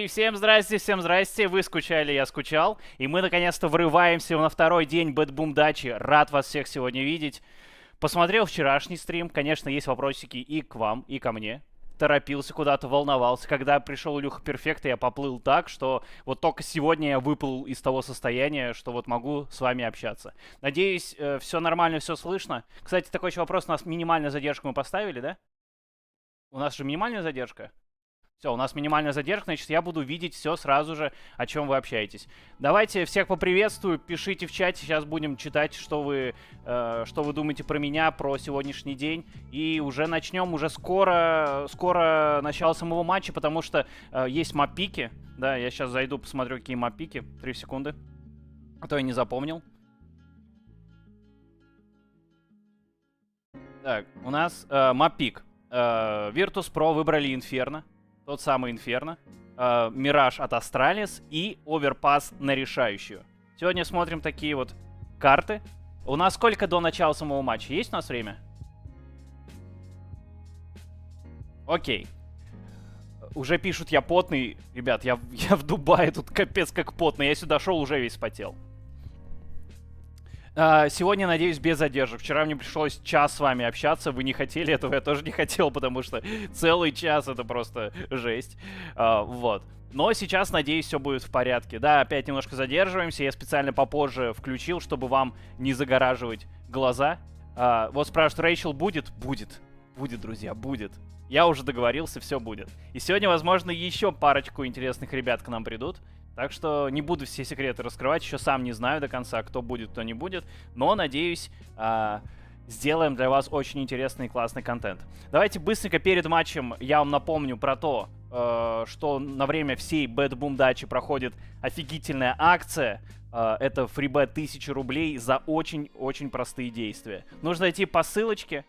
И всем здрасте, вы скучали, я скучал. И мы наконец-то врываемся на второй день BetBoom Дачи. Рад вас всех сегодня видеть. Посмотрел вчерашний стрим, конечно, есть вопросики и к вам, и ко мне. Торопился куда-то, волновался. Когда пришел Илюха Перфекта, я поплыл так, что вот только сегодня я выплыл из того состояния, что вот могу с вами общаться. Надеюсь, все нормально, все слышно. Кстати, такой еще вопрос, у нас минимальная задержка мы поставили, да? У нас же минимальная задержка? Все, у нас минимальная задержка, значит, я буду видеть все сразу же, о чем вы общаетесь. Давайте всех поприветствую, пишите в чате, сейчас будем читать, что вы думаете про меня, про сегодняшний день. И уже начнем, уже скоро начало самого матча, потому что есть маппики. Да, я сейчас зайду, посмотрю, какие маппики. 3 секунды, а то я не запомнил. Так, у нас маппик. Virtus.Pro выбрали Инферно. Тот самый Инферно, Мираж от Astralis и Оверпас на решающую. Сегодня смотрим такие вот карты. У нас сколько до начала самого матча? Есть у нас время? Окей. Уже пишут, я потный. Ребят, я в Дубае, тут капец как потный. Я сюда шел, уже весь потел. Сегодня, надеюсь, без задержек. Вчера мне пришлось час с вами общаться. Вы не хотели этого, я тоже не хотел, потому что целый час это просто жесть. Вот. Но сейчас, надеюсь, все будет в порядке. Да, опять немножко задерживаемся. Я специально попозже включил, чтобы вам не загораживать глаза. Вот спрашивают, Рэйчел будет? Будет. Будет, друзья, будет. Я уже договорился, все будет. И сегодня, возможно, еще парочку интересных ребят к нам придут. Так что не буду все секреты раскрывать, еще сам не знаю до конца, кто будет, кто не будет. Но, надеюсь, сделаем для вас очень интересный и классный контент. Давайте быстренько перед матчем я вам напомню про то, что на время всей BetBoom Дачи проходит офигительная акция. Это фрибет 1000 рублей за очень-очень простые действия. Нужно идти по ссылочке.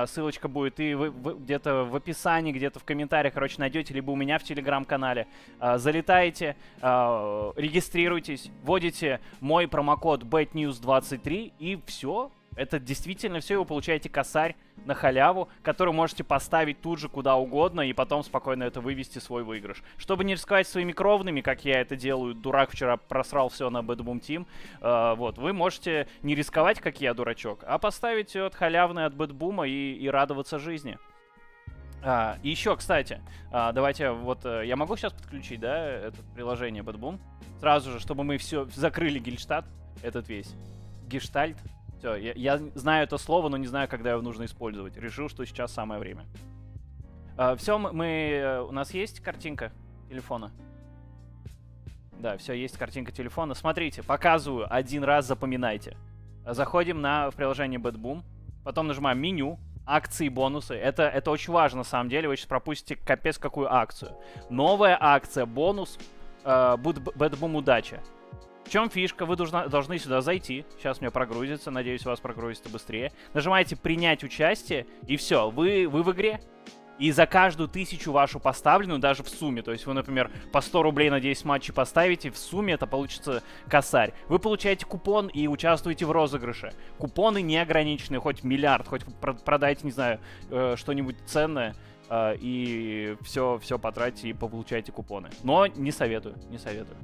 Ссылочка будет и где-то в описании, где-то в комментариях, короче, найдете, либо у меня в телеграм-канале. Залетаете, регистрируйтесь, вводите мой промокод BetNews23 и все. Это действительно все, вы получаете косарь на халяву, который можете поставить тут же куда угодно и потом спокойно это вывести в свой выигрыш. Чтобы не рисковать своими кровными, как я это делаю, дурак вчера просрал все на BetBoom Team, вот, вы можете не рисковать, как я, дурачок, а поставить от халявной от BetBoom и радоваться жизни. И еще, кстати, давайте, вот, я могу сейчас подключить, да, это приложение BetBoom? Сразу же, чтобы мы все закрыли гельштадт, этот весь гештальт. Все, я знаю это слово, но не знаю, когда его нужно использовать. Решил, что сейчас самое время. Все, у нас есть картинка телефона? Да, все, есть картинка телефона. Смотрите, показываю один раз, запоминайте. Заходим в приложение BetBoom, потом нажимаем меню, акции, бонусы. Это очень важно, на самом деле. Вы сейчас пропустите капец какую акцию. Новая акция, бонус, BetBoom Удача. В чем фишка? Вы должны сюда зайти. Сейчас у меня прогрузится. Надеюсь, у вас прогрузится быстрее. Нажимаете «Принять участие», и все. Вы в игре. И за каждую 1000 вашу поставленную, даже в сумме, то есть вы, например, по 100 рублей на 10 матчей поставите, в сумме это получится косарь. Вы получаете купон и участвуете в розыгрыше. Купоны не ограничены, хоть миллиард, хоть продайте, не знаю, что-нибудь ценное. И все потратите и получаете купоны. Но не советую, не советую.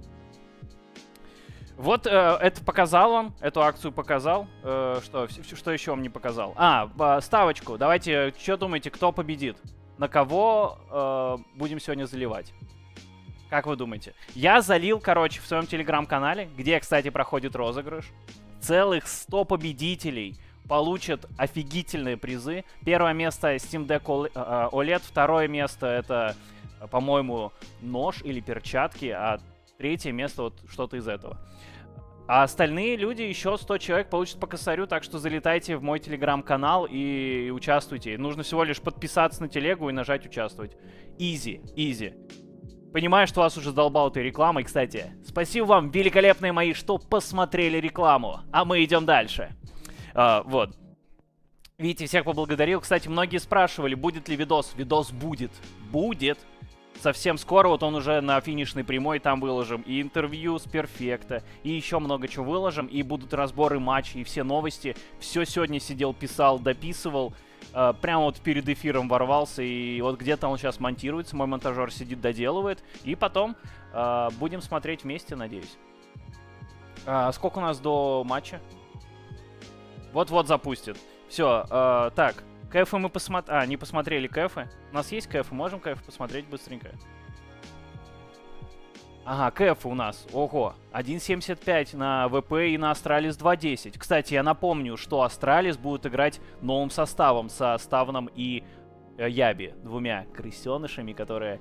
Вот это показал вам, эту акцию показал. Что еще вам не показал? Ставочку. Давайте, что думаете, кто победит? На кого будем сегодня заливать? Как вы думаете? Я залил, короче, в своем телеграм-канале, где, кстати, проходит розыгрыш. Целых 100 победителей получат офигительные призы. Первое место Steam Deck OLED. Второе место это, по-моему, нож или перчатки. А третье место вот что-то из этого. А остальные люди, еще 100 человек, получат по косарю, так что залетайте в мой телеграм-канал и участвуйте. Нужно всего лишь подписаться на телегу и нажать «Участвовать». Изи, изи. Понимаю, что вас уже задолбала этой рекламой. Кстати, спасибо вам, великолепные мои, что посмотрели рекламу. А мы идем дальше. Вот. Видите, всех поблагодарил. Кстати, многие спрашивали, будет ли видос. Видос будет. Будет. Совсем скоро, вот он уже на финишной прямой, там выложим и интервью с Перфекта, и еще много чего выложим, и будут разборы матчей, и все новости. Все сегодня сидел, писал, дописывал. прямо вот перед эфиром ворвался, и вот где-то он сейчас монтируется, мой монтажер сидит, доделывает, и потом будем смотреть вместе, надеюсь. Сколько у нас до матча? Вот-вот запустит. Все, так, кэфы мы не посмотрели кэфы. У нас есть кэфы, можем кэфы посмотреть быстренько. Ага, кэфы у нас, ого, 1.75 на ВП и на Astralis 2.10. Кстати, я напомню, что Astralis будет играть новым составом, со Ставном и Яби, двумя крысенышами, которые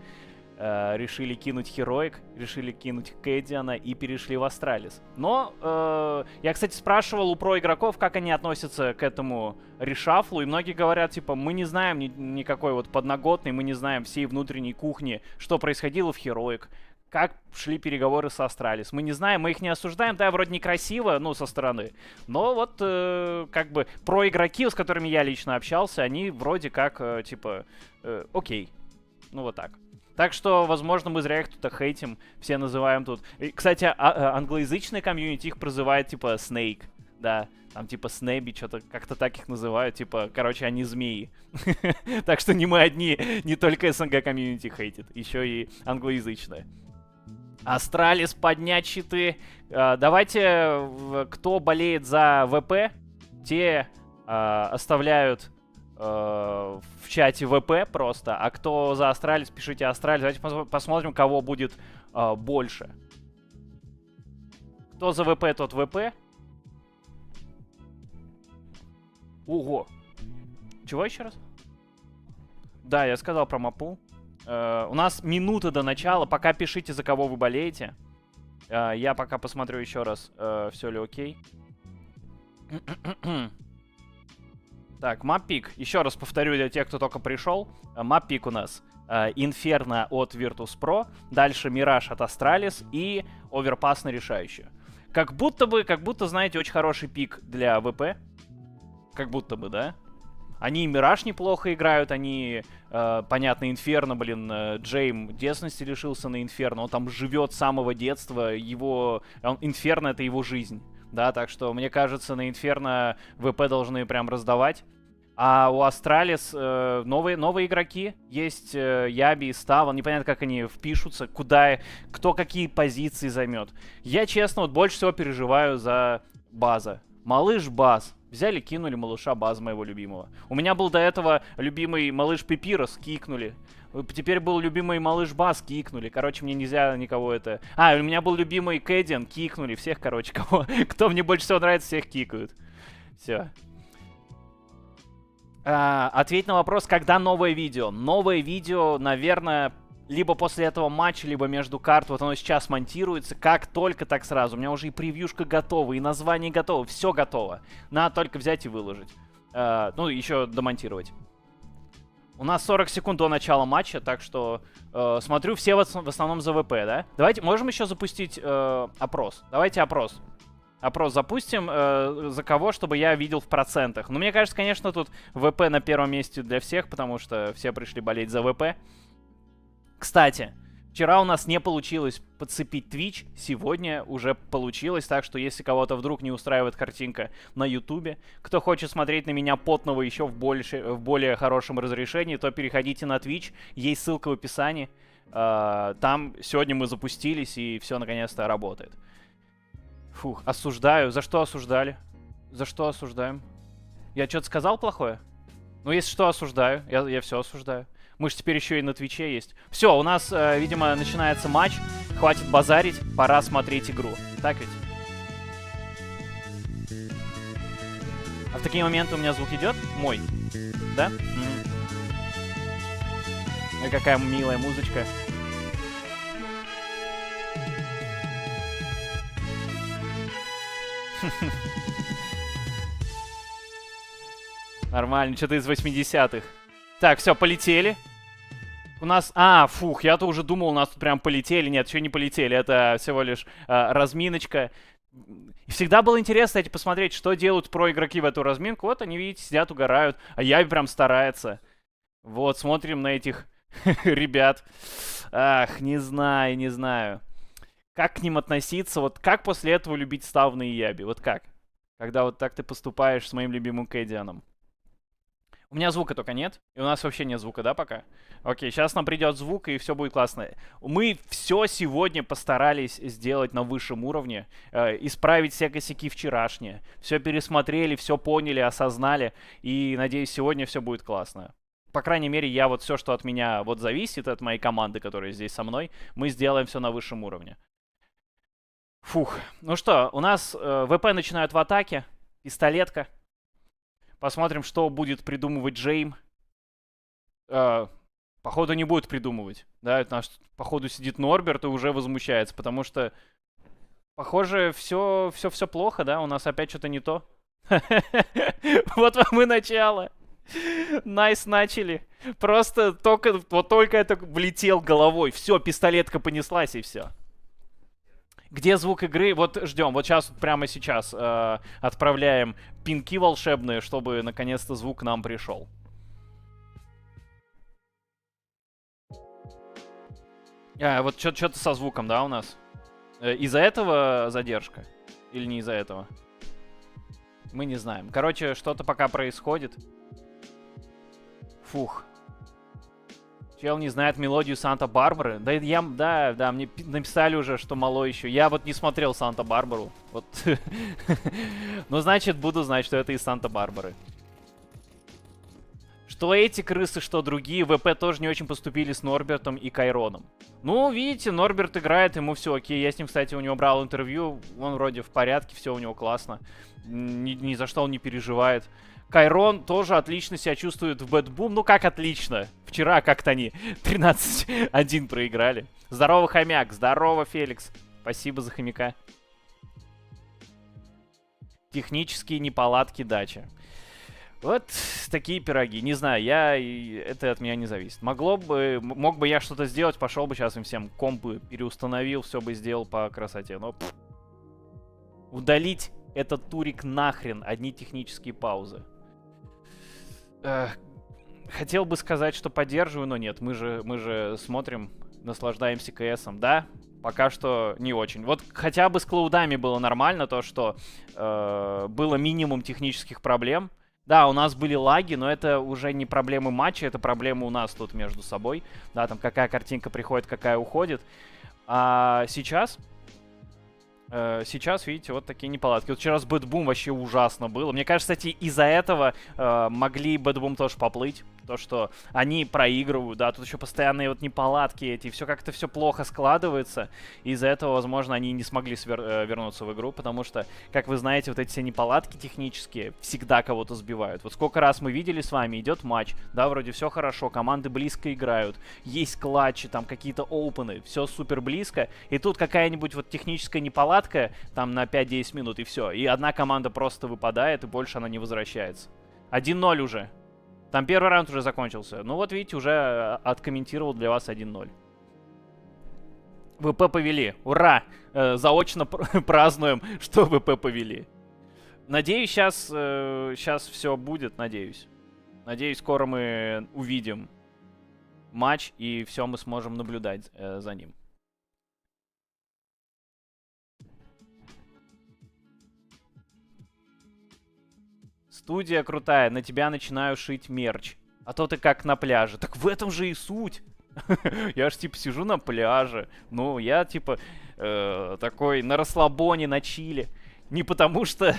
решили кинуть Хероик, решили кинуть Кэдиана и перешли в Astralis. Но я, кстати, спрашивал у про-игроков, как они относятся к этому решафлу, и многие говорят, типа, мы не знаем никакой вот подноготной, мы не знаем всей внутренней кухни, что происходило в Хероик, как шли переговоры с Astralis. Мы не знаем, мы их не осуждаем, да, вроде некрасиво, ну, со стороны. Но вот, как бы, про-игроки, с которыми я лично общался, они вроде как, типа, окей. Ну, вот так. Так что, возможно, мы зря их тут хейтим, все называем тут... И, кстати, англоязычный комьюнити их прозывает, типа, Snake, да. Там, типа, Снэби, что-то как-то так их называют, типа, короче, они змеи. Так что не мы одни, не только СНГ комьюнити хейтит, еще и англоязычное. Astralis поднять щиты. Давайте, кто болеет за ВП, те оставляют в чате ВП просто, а кто за Astralis, пишите Astralis. Давайте посмотрим, кого будет больше. Кто за ВП, тот ВП. Ого. Чего еще раз? Да, я сказал про мапу. У нас минута до начала. Пока пишите, за кого вы болеете. Я пока посмотрю еще раз, все ли окей. Так, мап-пик. Еще раз повторю для тех, кто только пришел. Мап-пик у нас Инферно от Virtus.Pro. Дальше Мираж от Astralis. И Оверпасс на решающую. Как будто, знаете, очень хороший пик для ВП. Как будто бы, да? Они и Мираж неплохо играют, они, понятно, Инферно, блин, Джейм детственности лишился на Инферно, он там живет с самого детства, Инферно — это его жизнь, да, так что, мне кажется, на Инферно ВП должны прям раздавать. А у Astralis новые игроки, есть Яби и Ставан, непонятно, как они впишутся, кто какие позиции займет. Я, честно, вот больше всего переживаю за База. Малыш Баз. Взяли, кинули малыша База, моего любимого. У меня был до этого любимый малыш Пипирос, кикнули. Теперь был любимый малыш Баз, кикнули. Короче, мне нельзя никого это... у меня был любимый Кэдиан, кикнули. Всех, короче, кто мне больше всего нравится, всех кикают. Все. Ответь на вопрос, когда новое видео. Новое видео, наверное... Либо после этого матча, либо между карт. Вот оно сейчас монтируется. Как только, так сразу. У меня уже и превьюшка готова, и название готово. Все готово. Надо только взять и выложить. Ну, еще домонтировать. У нас 40 секунд до начала матча, так что смотрю, все в основном за ВП, да? Давайте, можем еще запустить опрос. Давайте опрос. Опрос запустим. За кого, чтобы я видел в процентах. Ну, мне кажется, конечно, тут ВП на первом месте для всех, потому что все пришли болеть за ВП. Кстати, вчера у нас не получилось подцепить Twitch, сегодня уже получилось, так что если кого-то вдруг не устраивает картинка на Ютубе, кто хочет смотреть на меня потного еще в более хорошем разрешении, то переходите на Twitch, есть ссылка в описании, там сегодня мы запустились и все наконец-то работает. Фух, осуждаю. За что осуждали? За что осуждаем? Я что-то сказал плохое? Ну, если что, осуждаю, я все осуждаю. Мы же теперь еще и на Твиче есть. Все, у нас, видимо, начинается матч. Хватит базарить, пора смотреть игру. Так ведь? А в такие моменты у меня звук идет? Мой. Да? Ой, какая милая музычка. Нормально, что-то из 80-х. Так, все, полетели. У нас... фух, я-то уже думал, у нас тут прям полетели. Нет, еще не полетели, это всего лишь разминочка. И всегда было интересно, кстати, посмотреть, что делают про-игроки в эту разминку. Вот они, видите, сидят, угорают. А я прям старается. Вот, смотрим на этих ребят. Ах, не знаю. Как к ним относиться? Вот как после этого любить Ставна и Яби? Вот как? Когда вот так ты поступаешь с моим любимым Кэдианом. У меня звука только нет, и у нас вообще нет звука, да, пока? Окей, сейчас нам придет звук, и все будет классно. Мы все сегодня постарались сделать на высшем уровне, исправить все косяки вчерашние, все пересмотрели, все поняли, осознали, и, надеюсь, сегодня все будет классно. По крайней мере, я вот все, что от меня вот зависит, от моей команды, которая здесь со мной, мы сделаем все на высшем уровне. Фух, ну что, у нас ВП начинают в атаке, пистолетка. Посмотрим, что будет придумывать Джейм. Походу, не будет придумывать. Да, это наш, походу, сидит Норберт и уже возмущается, потому что, похоже, все плохо, да? У нас опять что-то не то. Вот вам и начало. Найс, начали. Просто только это влетел головой. Все, пистолетка понеслась и все. Где звук игры? Вот ждем. Вот сейчас, прямо сейчас отправляем пинки волшебные, чтобы наконец-то звук к нам пришел. Вот что-то со звуком, да, у нас? Из-за этого задержка? Или не из-за этого? Мы не знаем. Короче, что-то пока происходит. Фух. Чел не знает мелодию Санта-Барбары. Да, мне написали уже, что мало еще. Я вот не смотрел Санта-Барбару. Вот. Ну, значит, буду знать, что это из Санта-Барбары. Что эти крысы, что другие. ВП тоже не очень поступили с Норбертом и Кайроном. Ну, видите, Норберт играет, ему все окей. Я с ним, кстати, у него брал интервью. Он вроде в порядке, все у него классно. Ни за что он не переживает. Кайрон тоже отлично себя чувствует в BetBoom. Ну как отлично? Вчера как-то они 13-1 проиграли. Здорово, хомяк. Здорово, Феликс. Спасибо за хомяка. Технические неполадки Дача. Вот такие пироги. Не знаю, это от меня не зависит. Мог бы я что-то сделать, пошел бы сейчас им всем компы переустановил, все бы сделал по красоте. Но удалить этот турик нахрен. Одни технические паузы. Хотел бы сказать, что поддерживаю, но нет. Мы же смотрим, наслаждаемся КСом. Да, пока что не очень. Вот хотя бы с клаудами было нормально, то, что было минимум технических проблем. Да, у нас были лаги, но это уже не проблемы матча, это проблемы у нас тут между собой. Да, там какая картинка приходит, какая уходит. А сейчас... Сейчас, видите, вот такие неполадки. Вот вчера с BetBoom вообще ужасно было. Мне кажется, кстати, из-за этого могли BetBoom тоже поплыть. То, что они проигрывают, да, тут еще постоянные вот неполадки эти, все как-то все плохо складывается. Из-за этого, возможно, они не смогли вернуться в игру, потому что, как вы знаете, вот эти все неполадки технические всегда кого-то сбивают. Вот сколько раз мы видели с вами, идет матч, да, вроде все хорошо, команды близко играют, есть клатчи, там какие-то опены, все супер близко, и тут какая-нибудь вот техническая неполадка, там на 5-10 минут, и все. И одна команда просто выпадает, и больше она не возвращается. 1-0 уже. Там первый раунд уже закончился. Ну вот видите, уже откомментировал для вас 1-0. ВП повели. Ура! Заочно празднуем, что ВП повели. Надеюсь, сейчас все будет, надеюсь. Надеюсь, скоро мы увидим матч, и все мы сможем наблюдать за ним. Студия крутая, на тебя начинаю шить мерч. А то ты как на пляже. Так в этом же и суть. Я ж типа сижу на пляже. Ну, я типа такой на расслабоне, на чиле. Не потому что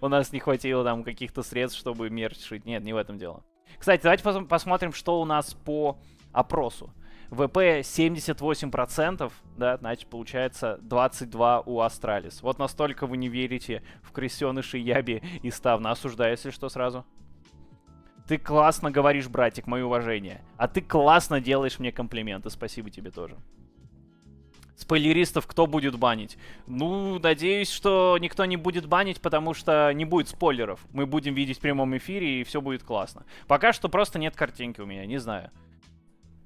у нас не хватило там каких-то средств, чтобы мерч шить. Нет, не в этом дело. Кстати, давайте посмотрим, что у нас по опросу. ВП 78%, да, значит, получается 22 у Astralis. Вот настолько вы не верите в крысёнышей Яби и Ставна. Осуждаю, если что, сразу. Ты классно говоришь, братик, мое уважение. А ты классно делаешь мне комплименты. Спасибо тебе тоже. Спойлеристов кто будет банить? Ну, надеюсь, что никто не будет банить, потому что не будет спойлеров. Мы будем видеть в прямом эфире, и все будет классно. Пока что просто нет картинки у меня, не знаю.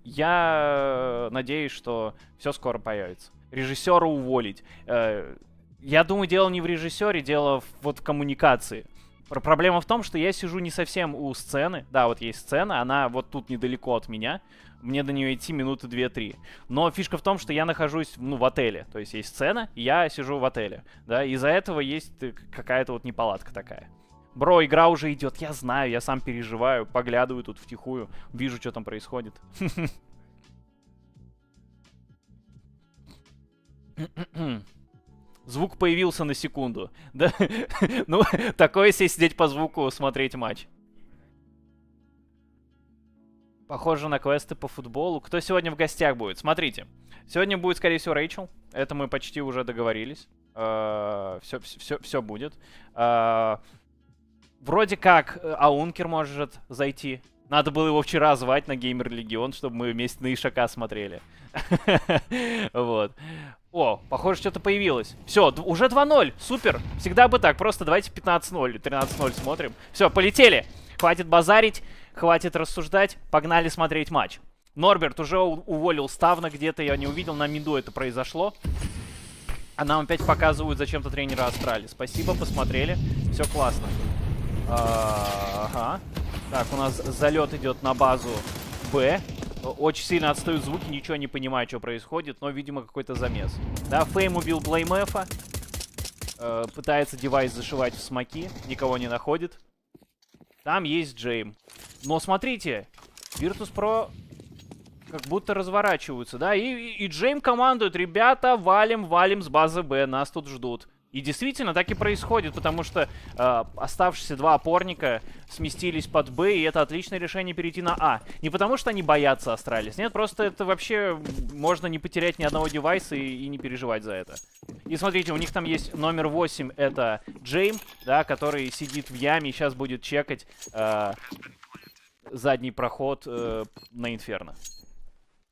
Я надеюсь, что все скоро появится. Режиссера уволить. Я думаю, дело не в режиссере, дело в коммуникации. Проблема в том, что я сижу не совсем у сцены. Да, вот есть сцена, она вот тут недалеко от меня. Мне до нее идти минуты 2-3. Но фишка в том, что я нахожусь, в отеле. То есть есть сцена, и я сижу в отеле. Да, из-за этого есть какая-то вот неполадка такая. Бро, игра уже идет. Я знаю, я сам переживаю. Поглядываю тут втихую. Вижу, что там происходит. Звук появился на секунду. Да? Ну, такое себе сидеть по звуку, смотреть матч. Похоже на квесты по футболу. Кто сегодня в гостях будет? Смотрите. Сегодня будет, скорее всего, Рэйчел. Это мы почти уже договорились. Все будет. Вроде как Аункер может зайти. Надо было его вчера звать на Геймер Легион, чтобы мы вместе на Ишака смотрели. Вот. О, похоже, что-то появилось. Все, уже 2-0. Супер. Всегда бы так. Просто давайте 15-0, 13-0 смотрим. Все, полетели. Хватит базарить. Хватит рассуждать, погнали смотреть матч. Норберт уже уволил Ставна где-то, я не увидел, на миду это произошло. А нам опять показывают зачем-то тренера Астрали. Спасибо, посмотрели, все классно. Ага. Так, у нас залет идет на базу Б. Очень сильно отстают звуки, ничего не понимаю, что происходит, но, видимо, какой-то замес. Да, Фейм убил Блеймэфа. Пытается девайс зашивать в смоки, никого не находит. Там есть Джейм. Но смотрите, Virtus.Pro как будто разворачиваются, да? И Джейм командует: ребята, валим с базы Б, нас тут ждут. И действительно так и происходит, потому что оставшиеся два опорника сместились под Б, и это отличное решение перейти на А. Не потому что они боятся Астралис, нет, просто это вообще можно не потерять ни одного девайса и не переживать за это. И смотрите, у них там есть номер 8, это Джейм, да, который сидит в яме и сейчас будет чекать задний проход на Инферно.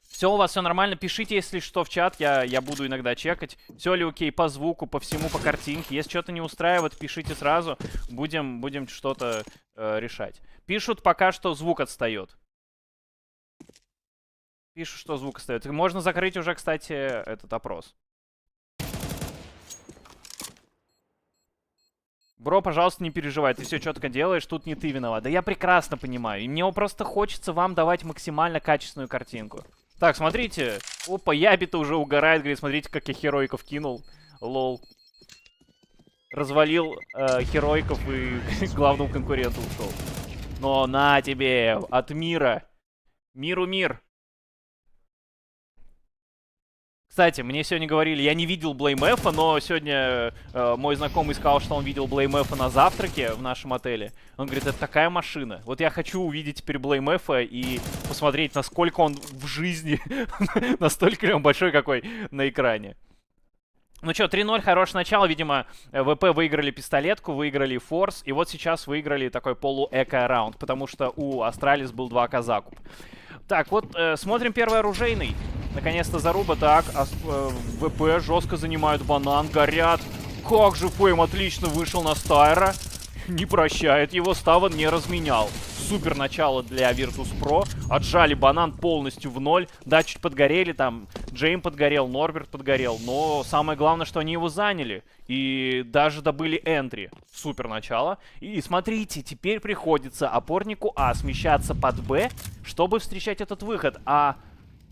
Все, у вас все нормально, пишите, если что, в чат, я буду иногда чекать. Все ли окей по звуку, по всему, по картинке. Если что-то не устраивает, пишите сразу, будем что-то решать. Пишут пока, что звук отстает. Пишут, что звук отстает. Можно закрыть уже, кстати, этот опрос. Бро, пожалуйста, не переживай, ты все четко делаешь, тут не ты виноват. Да я прекрасно понимаю, и мне просто хочется вам давать максимально качественную картинку. Так, смотрите. Опа, Яби-то уже угорает. Говорит, смотрите, как я херойков кинул. Лол. Развалил херойков и к главному конкуренту ушел. Но на тебе, от мира. Миру мир. Кстати, мне сегодня говорили, я не видел BlameF, но сегодня мой знакомый сказал, что он видел BlameF на завтраке в нашем отеле. Он говорит, это такая машина. Вот я хочу увидеть теперь BlameF и посмотреть, насколько он в жизни, настолько ли он большой, какой на экране. Ну что, 3-0, хорошее начало. Видимо, ВП выиграли пистолетку, выиграли форс. И вот сейчас выиграли такой полу-эко-раунд, потому что у Астралис был 2К закуп. Так, вот смотрим первый оружейный. Наконец-то заруба. Так, ВП жестко занимают банан, горят. Как же Фейм отлично вышел на Стайра. Не прощает его, Ставан не разменял. Супер начало для Virtus.Pro. Отжали банан полностью в ноль. Да, чуть подгорели там. Джейм подгорел, Норберт подгорел. Но самое главное, что они его заняли. И даже добыли энтри. Супер начало. И смотрите, теперь приходится опорнику А смещаться под Б, чтобы встречать этот выход. А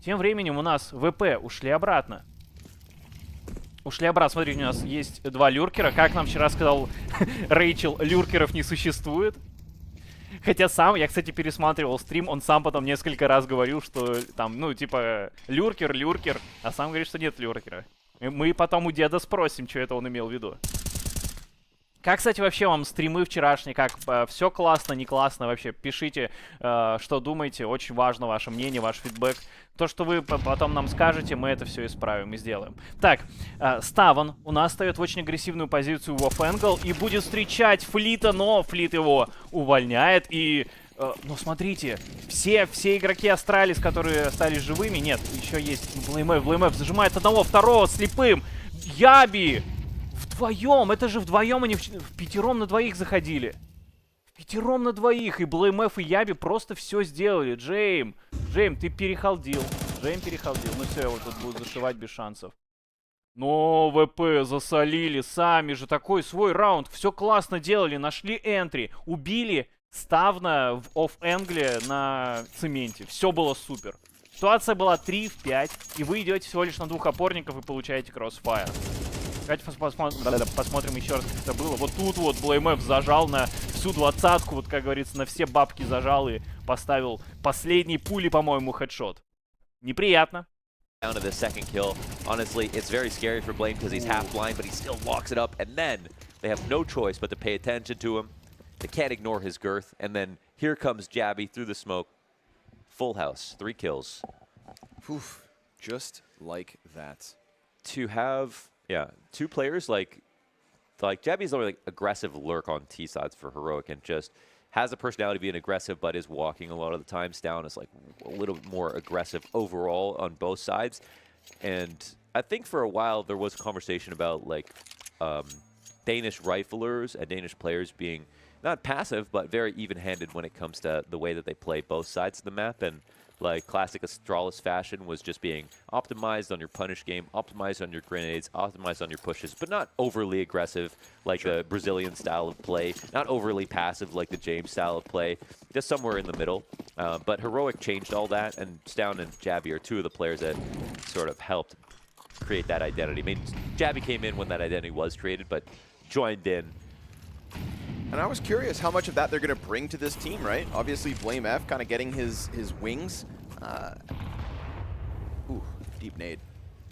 тем временем у нас ВП ушли обратно. Ушли обратно. Смотрите, у нас есть два люркера. Как нам вчера сказал Рэйчел, люркеров не существует. Хотя сам, я, кстати, пересматривал стрим, он сам потом несколько раз говорил, что там, ну, типа, люркер, а сам говорит, что нет люркера. Мы потом у деда спросим, что это он имел в виду. Как, кстати, вообще вам стримы вчерашние? Как, все классно, не классно вообще? Пишите, что думаете. Очень важно ваше мнение, ваш фидбэк. То, что вы потом нам скажете, мы это все исправим и сделаем. Так, Ставан у нас встает в очень агрессивную позицию в офф-энгл и будет встречать Флита, но Флит его увольняет. И, ну, смотрите, все игроки Астралис, которые остались живыми, нет, еще есть Блеймэф зажимает одного, второго слепым. Яби! Вдвоем! Это же вдвоем они в пятером на двоих заходили. Пятером на двоих. И BlameF и Яби просто все сделали. Джейм, ты перехалдил. Джейм перехалдил. Ну все, его тут будут зашивать без шансов. Но ВП засолили сами же. Такой свой раунд. Все классно делали. Нашли энтри. Убили Ставна в офф-энгле на цементе. Все было супер. Ситуация была 3 в 5. И вы идете всего лишь на двух опорников и получаете кроссфайр. Давайте посмотрим еще раз, как это было. Вот тут вот BlameF зажал на всю 20-ку, вот как говорится, на все бабки зажал и поставил последней пули, по-моему, хедшот. Неприятно. Down to the second kill. Honestly, it's very scary for Blame because he's half blind, but he still locks it up. And then they have no choice but to pay attention to him. They can't ignore his girth. And then here comes Jabby through the smoke. Full house, 3 kills. Oof, just like that. To have, yeah, 2 players like Jabby's a like aggressive lurk on T sides for Heroic and just has the personality of being aggressive, but is walking a lot of the times down is like a little bit more aggressive overall on both sides. And I think for a while there was conversation about like Danish riflers and Danish players being not passive, but very even-handed when it comes to the way that they play both sides of the map. And like classic Astralis fashion was just being optimized on your punish game, optimized on your grenades, optimized on your pushes, but not overly aggressive like the Brazilian style of play, not overly passive like the James style of play, just somewhere in the middle. But Heroic changed all that, and Stown and Jabby are 2 of the players that sort of helped create that identity. I mean, Jabby came in when that identity was created, but joined in. And I was curious how much of that they're going to bring to this team, right? Obviously, BlameF kind of getting his wings. Ooh, deep nade.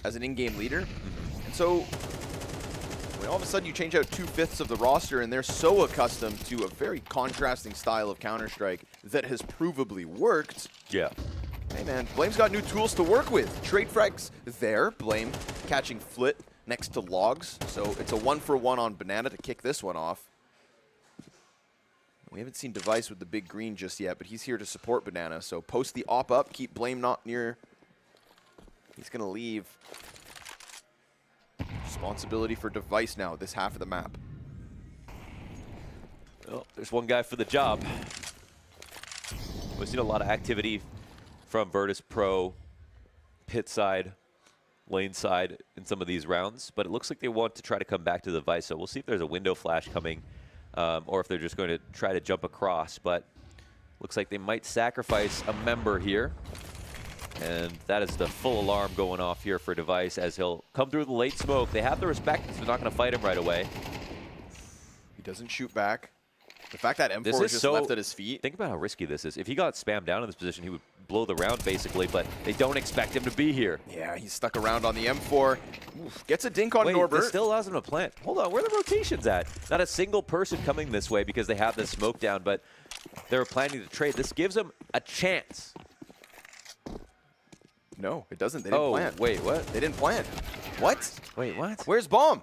As an in-game leader. And so, when all of a sudden you change out 2/5 of the roster and they're so accustomed to a very contrasting style of Counter-Strike that has provably worked. Yeah. Hey man, Blame's got new tools to work with. Trade frags there. Blame catching Flit next to Logs. So it's a 1-for-1 on Banana to kick this one off. We haven't seen Device with the big green just yet, but he's here to support Banana. So post the op up, keep Blame not near. He's going to leave. Responsibility for Device now, this half of the map. Well, there's one guy for the job. We've seen a lot of activity from Virtus.Pro, pit side, lane side in some of these rounds, but it looks like they want to try to come back to the Device. So we'll see if there's a window flash coming. Or if they're just going to try to jump across, but looks like they might sacrifice a member here. And that is the full alarm going off here for Device as he'll come through the late smoke. They have the respect, so they're not going to fight him right away. He doesn't shoot back. The fact that M4 is just left at his feet. Think about how risky this is. If he got spammed down in this position, he would blow the round basically, but they don't expect him to be here. Yeah, he's stuck around on the M4. Oof, gets a dink on Norbert. This still allows him to plant. Hold on, where are the rotations at? Not a single person coming this way because they have this smoke down, but they were planning to trade. This gives them a chance. No, it doesn't. They didn't plant. Wait, what? They didn't plant. What? Wait, what? Where's Bomb?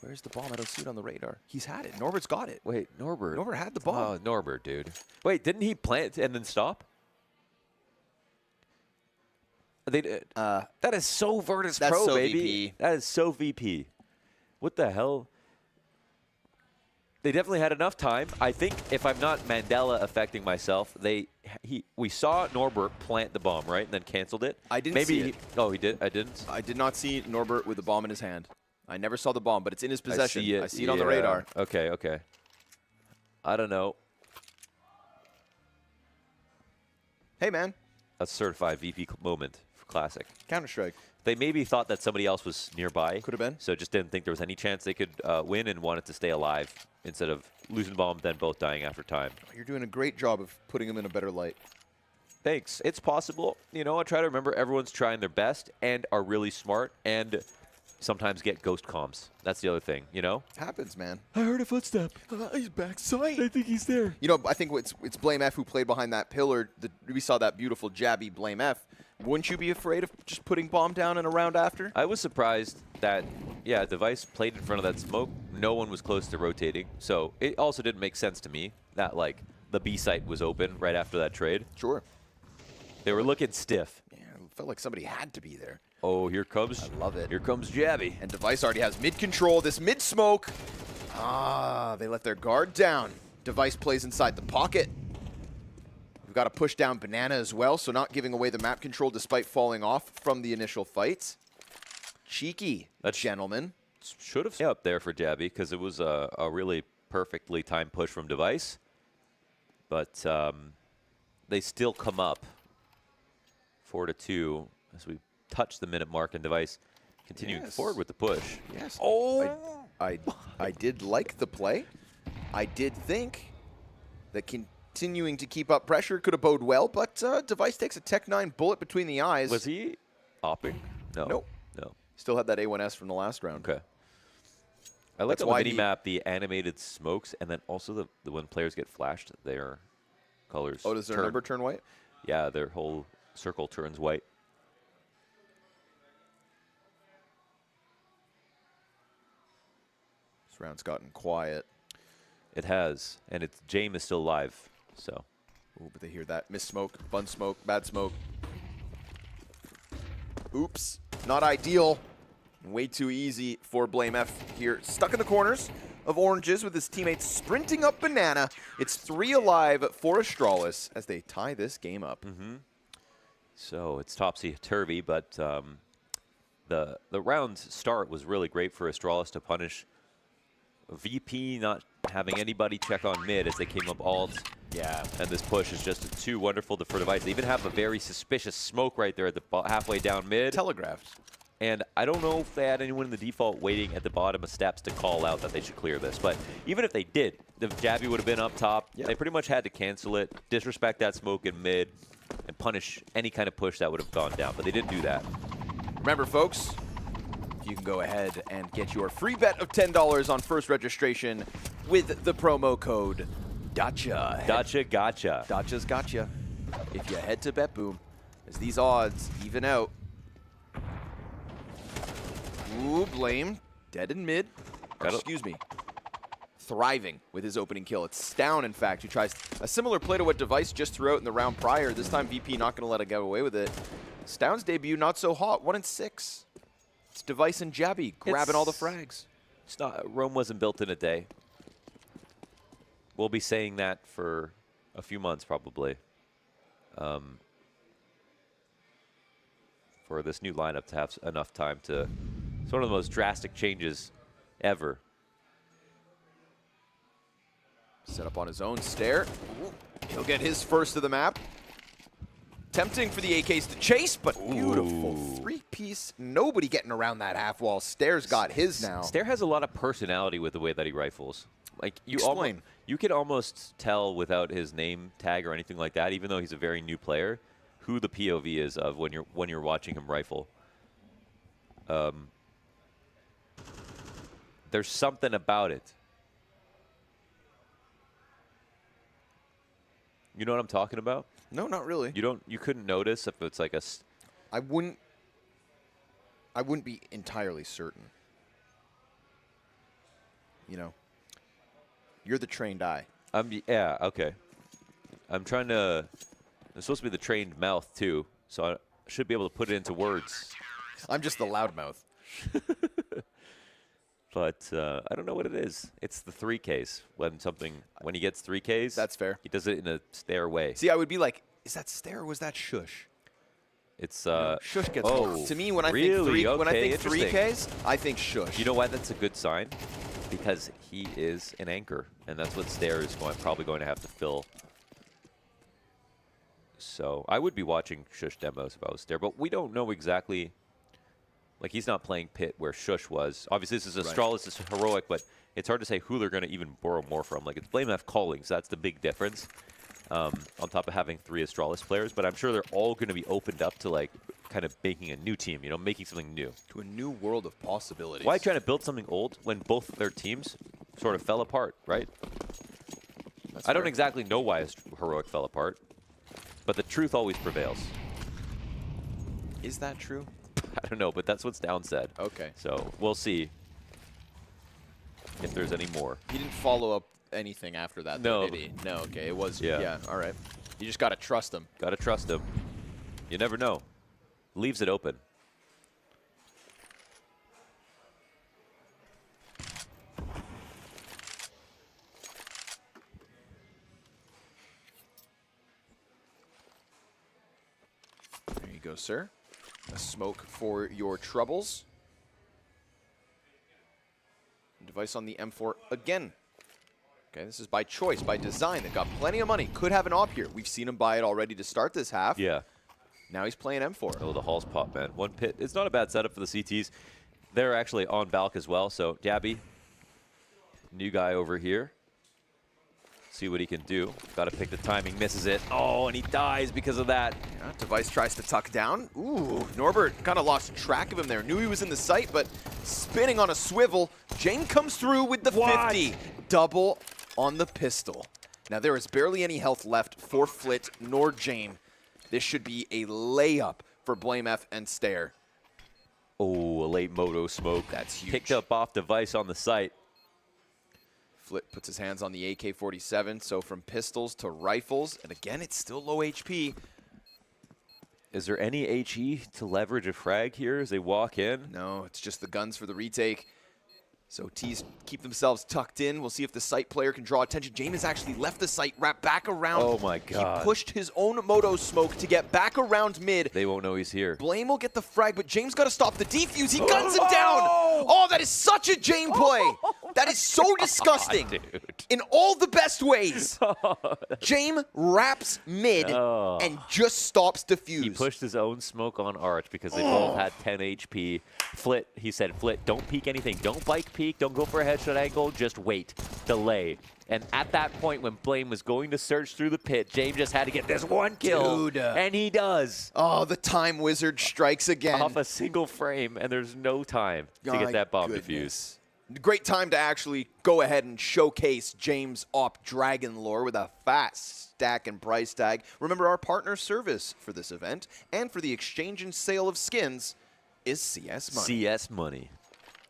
Where's the bomb? I don't see it on the radar. He's had it. Norbert's got it. Wait, Norbert. Norbert had the bomb. Oh, Norbert, dude. Wait, didn't he plant and then stop? They did. That is so Virtus.Pro, so baby. VP. That is so VP. What the hell? They definitely had enough time. I think if I'm not Mandela affecting myself, we saw Norbert plant the bomb, right, and then canceled it. I didn't see it. Oh, he did? I didn't? I did not see Norbert with the bomb in his hand. I never saw the bomb, but it's in his possession. I see it on the radar. Okay, okay. I don't know. Hey, man. A certified VP moment for Classic. Counter-Strike. They maybe thought that somebody else was nearby. Could have been. So just didn't think there was any chance they could win and wanted to stay alive instead of losing the bomb, then both dying after time. You're doing a great job of putting him in a better light. Thanks. It's possible. You know, I try to remember everyone's trying their best and are really smart and sometimes get ghost comms. That's the other thing, you know? Happens, man. I heard a footstep. He's backside. I think he's there. You know, I think it's Blame F who played behind that pillar. We saw that beautiful jabby Blame F. Wouldn't you be afraid of just putting bomb down in a round after? I was surprised that, yeah, Device played in front of that smoke. No one was close to rotating. So it also didn't make sense to me that, like, the B site was open right after that trade. Sure. They were looking stiff. Yeah, it felt like somebody had to be there. Oh, here comes. I love it. Here comes Jabby. And Device already has mid control. This mid smoke. Ah, they let their guard down. Device plays inside the pocket. We've got to push down Banana as well, so not giving away the map control despite falling off from the initial fights. Cheeky, gentleman. Should have stayed up there for Jabby because it was a really perfectly timed push from Device. But they still come up 4-2 as we touch the minute mark, and Device continuing Yes. forward with the push. Yes. Oh! I did like the play. I did think that continuing to keep up pressure could have bode well, but Device takes a Tech 9 bullet between the eyes. Was he opping? No. Nope. No. Still had that A1S from the last round. Okay. I like That's on the why mini-map the animated smokes, and then also the when players get flashed, their colors Oh, does their turn. number turn white? Yeah, their whole circle turns white. This round's gotten quiet. It has, and it's James is still alive, so. Ooh, but they hear that. Miss smoke, bun smoke, bad smoke. Oops. Not ideal. Way too easy for Blame F here. Stuck in the corners of Oranges with his teammates sprinting up Banana. It's 3 alive for Astralis as they tie this game up. So it's topsy-turvy, but the round's start was really great for Astralis to punish VP not having anybody check on mid as they came up alt. Yeah. And this push is just too wonderful for Device. They even have a very suspicious smoke right there at the halfway down mid. Telegraphed. And I don't know if they had anyone in the default waiting at the bottom of steps to call out that they should clear this. But even if they did, the Jabby would have been up top. Yeah. They pretty much had to cancel it, disrespect that smoke in mid, and punish any kind of push that would have gone down. But they didn't do that. Remember, folks, you can go ahead and get your free bet of $10 on first registration with the promo code Dacha. Gotcha, gotcha. Dacha's gotcha. If you head to BetBoom, as these odds even out. Ooh, Blame. Dead in mid. Excuse me. Thriving with his opening kill. It's Stown, in fact, who tries a similar play to what Device just threw out in the round prior. This time, VP not going to let it get away with it. Stown's debut, not so hot. 1 and 6. It's Device and Jabby grabbing all the frags. It's not, Rome wasn't built in a day. We'll be saying that for a few months, probably. For this new lineup to have enough time to... It's one of the most drastic changes ever. Set up on his own stair. He'll get his first of the map. Tempting for the AKs to chase, but beautiful three-piece. Nobody getting around that half wall. Stair's got his now. Stair has a lot of personality with the way that he rifles. Like Explain. You can almost tell without his name tag or anything like that, even though he's a very new player, who the POV is of when you're watching him rifle. There's something about it. You know what I'm talking about? No, not really. You couldn't notice if it's like a... I wouldn't be entirely certain. You know, you're the trained eye. Yeah, okay. I'm supposed to be the trained mouth too, so I should be able to put it into words. I'm just the loudmouth. But I don't know what it is. It's the 3Ks. When he gets 3Ks, That's fair. He does it in a stair way. See, I would be like, is that stair or was that shush? It's Shush gets oh, more. To me, when I really? think when I think Interesting. 3Ks, I think shush. You know why that's a good sign? Because he is an anchor, and that's what Stair is probably going to have to fill. So I would be watching Shush demos if I was Stair, but we don't know exactly. Like, he's not playing Pit where Shush was. Obviously, this is Astralis, this is Heroic, but it's hard to say who they're going to even borrow more from. Like, it's Blame F calling, so that's the big difference on top of having 3 Astralis players. But I'm sure they're all going to be opened up to, like, kind of making a new team, you know, making something new. To a new world of possibilities. Why trying to build something old when both of their teams sort of fell apart, right? I don't exactly know why Heroic fell apart, but the truth always prevails. Is that true? I don't know, but that's what Down said. Okay. So we'll see if there's any more. He didn't follow up anything after that, though, No. did he? No, okay. It was, Yeah. yeah, all right. You just got to trust him. Gotta trust him. You never know. Leaves it open. There you go, sir. A smoke for your troubles. Device on the M4 again. Okay, this is by choice, by design. They've got plenty of money. Could have an op here. We've seen them buy it already to start this half. Yeah. Now he's playing M4. Oh, the Hall's pop, man. One pit. It's not a bad setup for the CTs. They're actually on Balk as well. So Dabby, new guy over here. See what he can do. Got to pick the timing. Misses it. Oh, and he dies because of that. Yeah, Device tries to tuck down. Ooh, Norbert kind of lost track of him there. Knew he was in the sight, but spinning on a swivel. Jame comes through with the 50. Double on the pistol. Now there is barely any health left for Flit nor Jame. This should be a layup for BlameF and Stare. Oh, a late moto smoke. That's huge. Picked up off Device on the site. Flit puts his hands on the AK-47, so from pistols to rifles, and again, it's still low HP. Is there any HE to leverage a frag here as they walk in? No, it's just the guns for the retake. So T's keep themselves tucked in. We'll see if the site player can draw attention. James has actually left the site, wrapped back around. Oh my God. He pushed his own moto smoke to get back around mid. They won't know he's here. Blame will get the frag, but James got to stop the defuse. He guns him down. Oh, that is such a Jame play. That is so disgusting. Dude. In all the best ways. Jame wraps mid and just stops defuse. He pushed his own smoke on Arch because they both had 10 HP. Flit, he said, Flit, don't peek anything. Don't bike peek. Don't go for a headshot angle. Just wait. Delay. And at that point, when Blame was going to search through the pit, James just had to get this one kill. Dude. And he does. Oh, the time wizard strikes again. Off a single frame, and there's no time to get that bomb defused. Great time to actually go ahead and showcase James Op Dragon lore with a fast stack and price tag. Remember, our partner service for this event and for the exchange and sale of skins is CS Money. CS Money.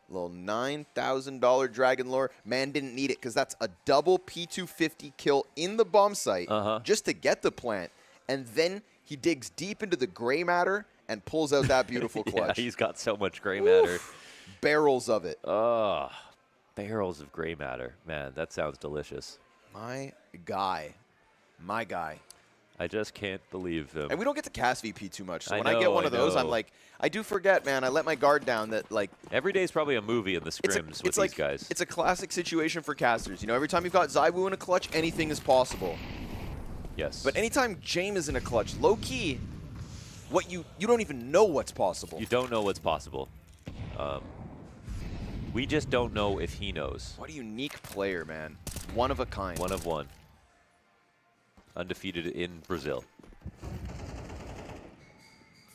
Little $9,000 Dragon lore. Man didn't need it because that's a double P250 kill in the bomb site just to get the plant. And then he digs deep into the gray matter and pulls out that beautiful clutch. Yeah, he's got so much gray matter. Barrels of it. Oh, barrels of gray matter. Man, that sounds delicious. My guy. My guy. I just can't believe him. And we don't get to cast VP too much. So I when I get one of those, I'm know. like, I do forget, man. I let my guard down that, like, Every day is probably a movie in the scrims with these guys. It's a classic situation for casters. You know, every time you've got Zaiwu in a clutch, anything is possible. Yes. But anytime Jame is in a clutch, low key, what you don't even know what's possible. You don't know what's possible. We just don't know if he knows. What a unique player, man. One of a kind. One of one. Undefeated in Brazil.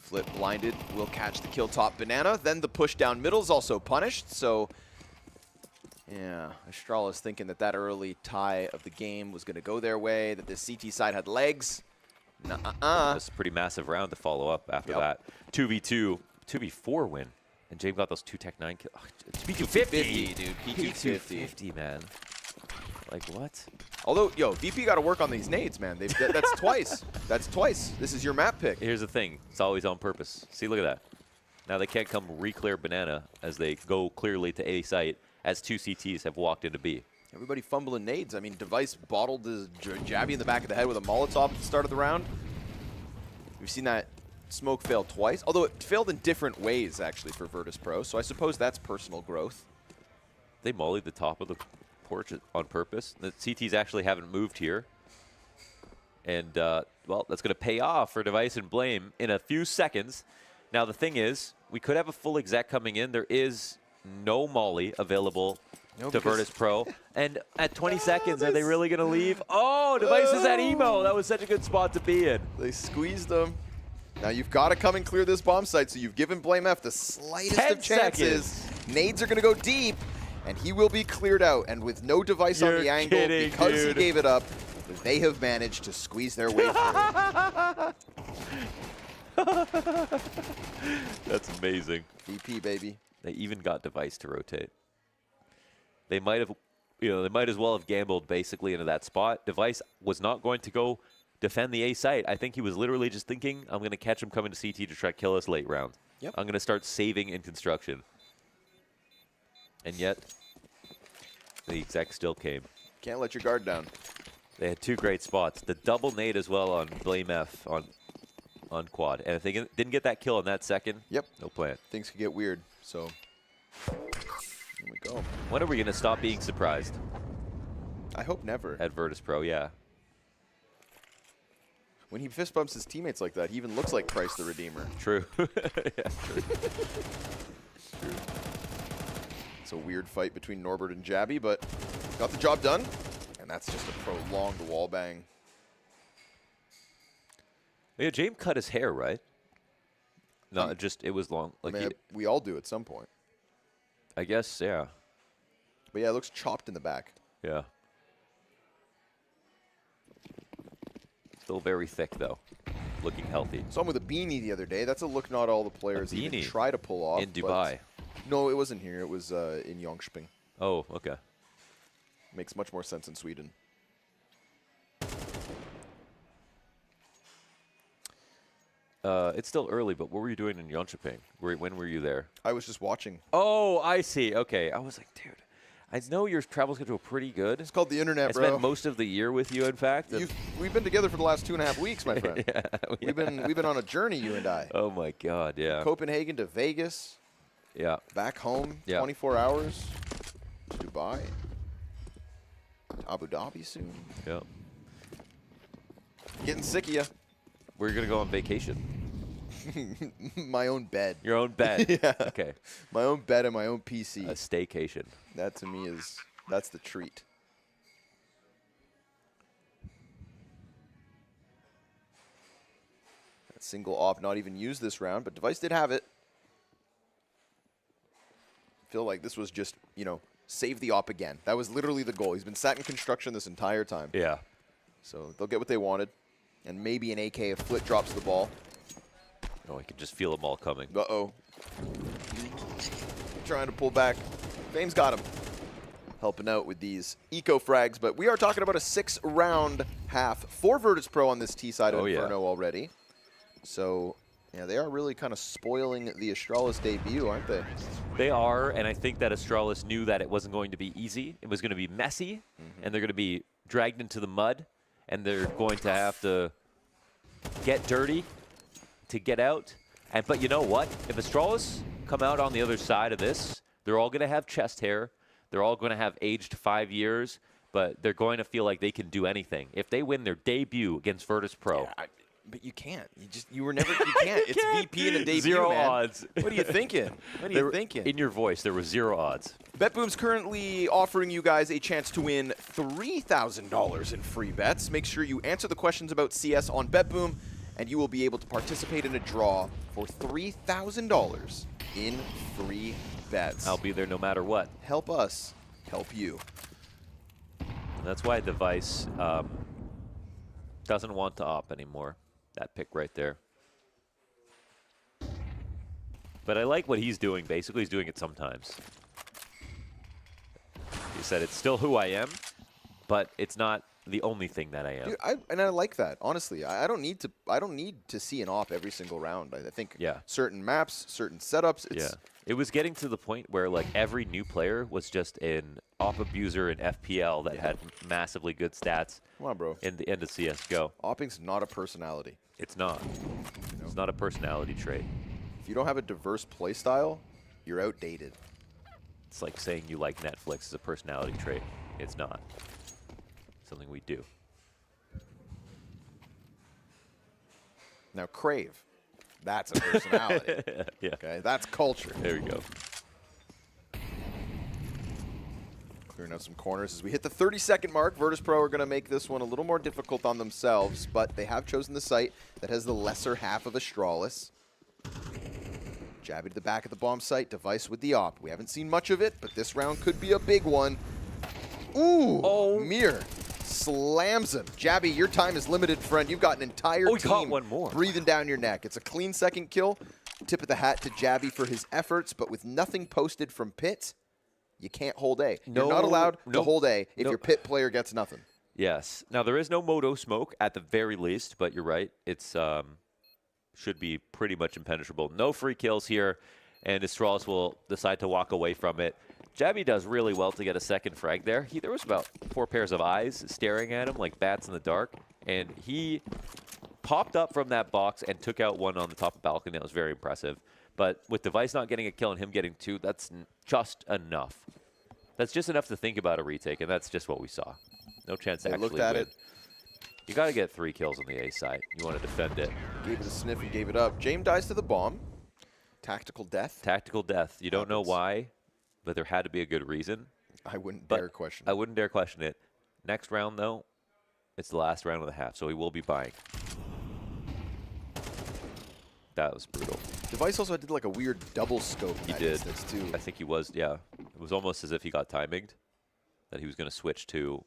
Flip blinded, will catch the kill top banana. Then the push down middle is also punished. So, yeah, Astralis thinking that that early tie of the game was going to go their way, that the CT side had legs. That's a pretty massive round to follow up after that. 2v2, 2v4 win. And James got those 2 Tech 9 kills. P250, dude. P250, man. Like, what? Although, yo, VP got to work on these nades, man. That's twice. That's twice. This is your map pick. Here's the thing. It's always on purpose. See, look at that. Now they can't come re-clear banana as they go clearly to A site as 2 CTs have walked into B. Everybody fumbling nades. I mean, Device bottled his Jabby in the back of the head with a Molotov at the start of the round. We've seen that smoke fail twice, although it failed in different ways, actually, for Virtus.Pro, so I suppose that's personal growth. They mollied the top of the porch on purpose. The CTs actually haven't moved here. And, well, that's going to pay off for Device and Blame in a few seconds. Now, the thing is, we could have a full exec coming in. There is no molly available to Virtus.Pro. And at 20 seconds, are they really going to leave? Oh, Device is at emo. That was such a good spot to be in. They squeezed them. Now you've got to come and clear this bomb site, so you've given BlameF the slightest of chances. Nades are going to go deep, and he will be cleared out. And with no Device on the angle, kidding, because dude. he gave it up, they have managed to squeeze their way through. That's amazing. VP, baby. They even got Device to rotate. They might have, they might as well have gambled basically into that spot. Device was not going to go defend the A site. I think he was literally just thinking, I'm going to catch him coming to CT to try to kill us late round. Yep. I'm going to start saving in construction. And yet, the exec still came. Can't let your guard down. They had 2 great spots. The double nade as well on BlameF on quad. And if they didn't get that kill on that second, no plan. Things could get weird, so here we go. When are we going to stop being surprised I hope never. at Virtus.Pro? Yeah. when he fist bumps his teammates like that, he even looks like Christ the Redeemer. True. Yeah, true. It's a weird fight between Norbert and Jabby, but got the job done. And that's just a prolonged wall bang. Yeah, James cut his hair, right? No, it was long. Like I mean, we all do at some point. I guess, yeah. But yeah, it looks chopped in the back. Yeah. Still very thick, though. Looking healthy. Saw him with a beanie the other day. That's a look not all the players even try to pull off. In Dubai. No, it wasn't here. It was in Jönköping. Oh, okay. Makes much more sense in Sweden. It's still early, but what were you doing in Jönköping? When were you there? I was just watching. Oh, I see. Okay. I was like, dude, I know your travel schedule pretty good. It's called the internet, I bro. spent most of the year with you, in fact. We've been together for the last 2.5 weeks, my friend. Yeah, we've been on a journey, you and I. Oh my God, yeah. Copenhagen to Vegas. Yeah. Back home, Yeah. 24 hours. To Dubai. To Abu Dhabi soon. Yeah. Getting sick of you. We're gonna go on vacation. My own bed. Your own bed. Yeah. Okay. My own bed and my own PC. A staycation. That to me that's the treat. That single op not even used this round, but Device did have it. Feel like this was just, save the op again. That was literally the goal. He's been sat in construction this entire time. Yeah. So they'll get what they wanted. And maybe an AK if Flit drops the ball. Oh, I can just feel them all coming. Uh-oh. Trying to pull back. Fame's got him. Helping out with these eco frags. But we are talking about a 6-round half for Virtus.Pro on this T side of Inferno already. So, yeah, they are really kind of spoiling the Astralis debut, aren't they? They are, and I think that Astralis knew that it wasn't going to be easy. It was going to be messy, and they're going to be dragged into the mud, and they're going to have to get dirty to get out. But you know what? If Astralis come out on the other side of this, they're all going to have chest hair. They're all going to have aged 5 years, but they're going to feel like they can do anything. If they win their debut against Virtus.Pro. Yeah, but you can't. You can't. It's VP in a debut, Zero man. odds. What are you thinking? What are you thinking? In your voice, there was 0 odds. BetBoom's currently offering you guys a chance to win $3,000 in free bets. Make sure you answer the questions about CS on BetBoom, and you will be able to participate in a draw for $3,000 in free bets. I'll be there no matter what. Help us help you. That's why Device doesn't want to op anymore. That pick right there. But I like what he's doing. Basically, he's doing it sometimes. He said, it's still who I am, but it's not the only thing that I am. Dude, I like that. Honestly, I don't need to see an op every single round. I think certain maps, certain setups. It was getting to the point where like every new player was just an op abuser in FPL that had massively good stats. Come on, bro. In the end of CS:GO. Opping's not a personality. It's not. It's not a personality trait. If you don't have a diverse play style, you're outdated. It's like saying you like Netflix as a personality trait. It's not. Something we do. Now, crave. That's a personality. Yeah. Okay, that's culture. There we go. Clearing out some corners as we hit the 30-second mark. Virtus.Pro are going to make this one a little more difficult on themselves, but they have chosen the site that has the lesser half of Astralis. Jabby to the back of the bomb site. Device with the op. We haven't seen much of it, but this round could be a big one. Ooh! Oh. Mir slams him. Jabby, your time is limited, friend. You've got an entire he team caught one more. breathing down your neck. It's a clean second kill. Tip of the hat to Jabby for his efforts, but with nothing posted from Pit, you can't hold A. You're not allowed to hold A if your Pit player gets nothing. Yes. Now, there is no Moto smoke at the very least, but you're right. It's should be pretty much impenetrable. No free kills here, and Astralis will decide to walk away from it. Jabby does really well to get a second frag there. There was about 4 pairs of eyes staring at him like bats in the dark, and he popped up from that box and took out one on the top of the balcony. That was very impressive. But with Device not getting a kill and him getting 2, that's just enough. That's just enough to think about a retake, and that's just what we saw. No chance to actually looked at win. it. You got to get 3 kills on the A side. You want to defend it. Gave it a sniff and gave it up. James dies to the bomb. Tactical death. Tactical death. You don't know Happens. why, but there had to be a good reason. I wouldn't But dare question I it. wouldn't dare question it. Next round, though, it's the last round of the half, so he will be buying. That was brutal. Device also did like a weird double scope in He that did. instance, too. I think he was, yeah. It was almost as if he got timinged, that he was going to switch to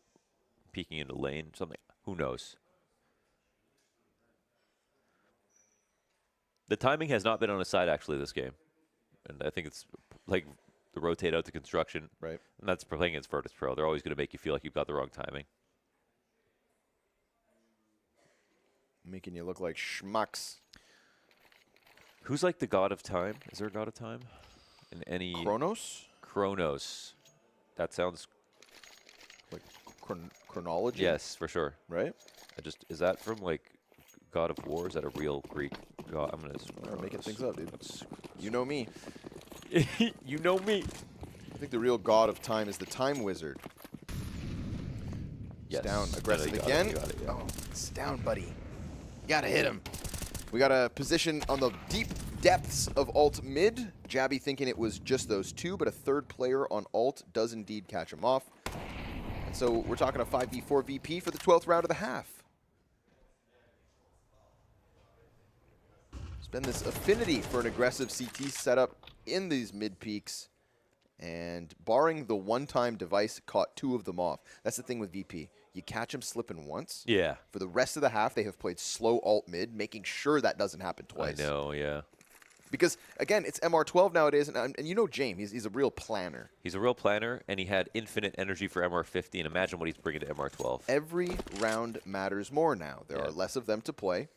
peeking into lane, something. Who knows? The timing has not been on his side, actually, this game. And I think it's like the rotate out to construction. Right. And that's playing against Virtus.Pro. They're always going to make you feel like you've got the wrong timing. Making you look like schmucks. Who's like the god of time? Is there a god of time? In any Chronos? Chronos. That sounds. Like chronology? Yes, for sure. Right? Is that from like God of War? Is that a real Greek god? I'm gonna I'm making things up, dude. You know me. You know me. I think the real god of time is the time wizard. Yes. It's down. No, Aggressive you got again. it, you got it, yeah. Oh, it's down, buddy. You gotta hit him. We got a position on the deep depths of alt mid. Jabby thinking it was just those 2, but a 3rd player on alt does indeed catch him off. And so we're talking a 5v4 VP for the 12th round of the half. There's been this affinity for an aggressive CT setup in these mid peaks. And barring the one-time Device caught 2 of them off. That's the thing with VP. You catch them slipping once. Yeah. For the rest of the half, they have played slow alt mid, making sure that doesn't happen twice. I know, yeah. Because, again, it's MR12 nowadays, and you know James, he's a real planner. He's a real planner, and he had infinite energy for MR50, and imagine what he's bringing to MR12. Every round matters more now. There Yeah. are less of them to play.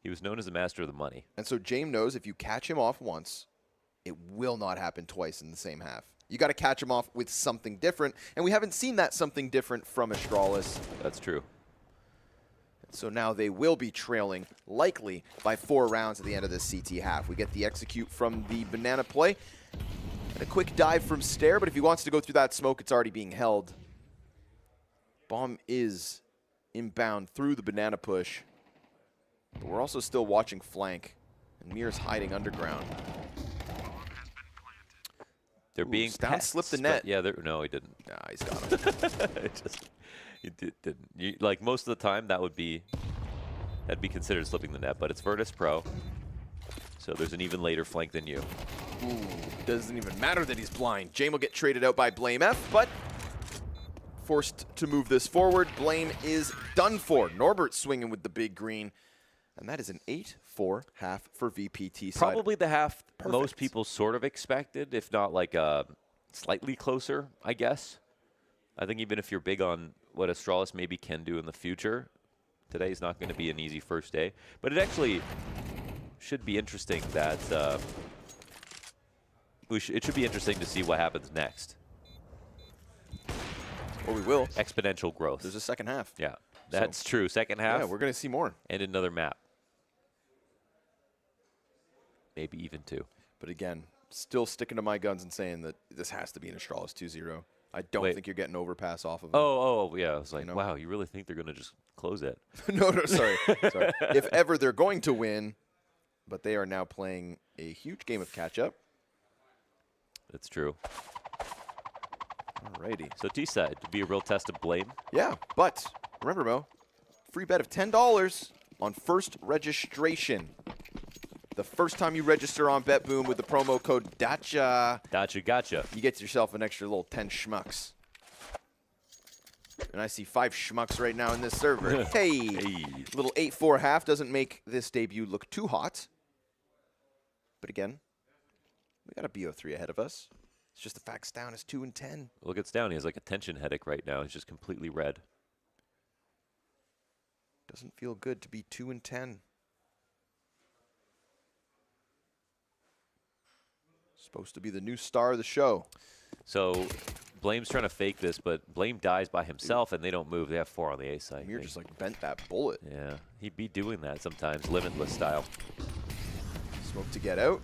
He was known as the master of the money. And so James knows if you catch him off once, it will not happen twice in the same half. You got to catch him off with something different, and we haven't seen that something different from Astralis. That's true. So now they will be trailing, likely, by 4 rounds at the end of this CT half. We get the execute from the banana play. And a quick dive from Stair, but if he wants to go through that smoke, it's already being held. Bomb is inbound through the banana push. But we're also still watching flank. And Mir's hiding underground. They're being Stout pests, slipped the but- net. Yeah, no, he didn't. Nah, he's got him. He didn't. Like most of the time, that'd be considered slipping the net, but it's Virtus.Pro, so there's an even later flank than you. Ooh, doesn't even matter that he's blind. Jame will get traded out by Blame F, but forced to move this forward. Blame is done for. Norbert swinging with the big green. And that is an 8-4 half for VPT side. Probably the half Perfect. most people sort of expected, if not like slightly closer, I guess. I think even if you're big on what Astralis maybe can do in the future, today's not going to be an easy first day. But it actually should be interesting that it should be interesting to see what happens next. Or we will. Exponential growth. There's a second half. Yeah, that's true. Second half. Yeah, we're going to see more. And another map. Maybe even 2. But again, still sticking to my guns and saying that this has to be an Astralis 2-0. I don't Wait. think you're getting overpass off of them. Oh, yeah. I was like, You know? wow, you really think they're going to just close it? No, sorry. Sorry. If ever they're going to win, but they are now playing a huge game of catch-up. That's true. Alrighty. So T-side, to be a real test of Blame. Yeah, but remember, Mo, free bet of $10 on first registration. The first time you register on BetBoom with the promo code Dacha, Dacha gotcha. you get yourself an extra little 10 schmucks. And I see 5 schmucks right now in this server. Hey! Little 8-4 half doesn't make this debut look too hot. But again, we got a BO3 ahead of us. It's just the fact Down is 2-10. Look at Down. He has like a tension headache right now. He's just completely red. Doesn't feel good to be 2-10. Supposed to be the new star of the show. So Blame's trying to fake this, but Blame dies by himself, and they don't move. They have 4 on the A side. Mir just like bent that bullet. Yeah, he'd be doing that sometimes, limitless style. Smoke to get out.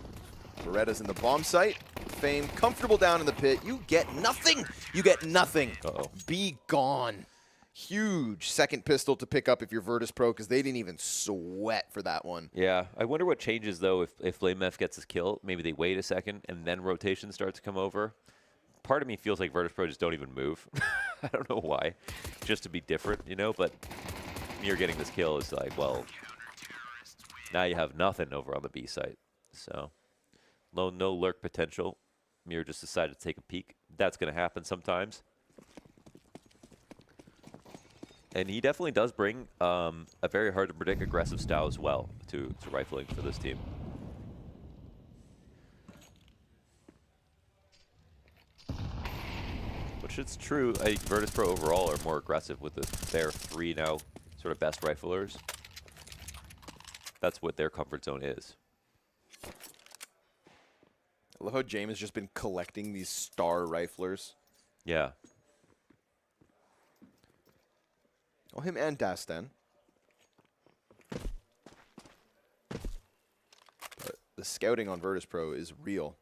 Beretta's in the bomb site. Fame comfortable down in the pit. You get nothing. You get nothing. Uh-oh. Be gone. Huge second pistol to pick up if you're Virtus.Pro, because they didn't even sweat for that one. Yeah, I wonder what changes, though, if FlameF gets his kill. Maybe they wait a second, and then rotation starts to come over. Part of me feels like Virtus.Pro just don't even move. I don't know why. Just to be different, you know? But Mir getting this kill is like, well, now you have nothing over on the B site. So, no lurk potential. Mir just decided to take a peek. That's going to happen sometimes. And he definitely does bring a very hard-to-predict aggressive style as well to rifling for this team. Which it's true, I think Virtus.Pro overall are more aggressive with their 3 now sort of best riflers. That's what their comfort zone is. I love how James has just been collecting these star riflers. Yeah. Oh, him and Dastan. But the scouting on Virtus.Pro is real.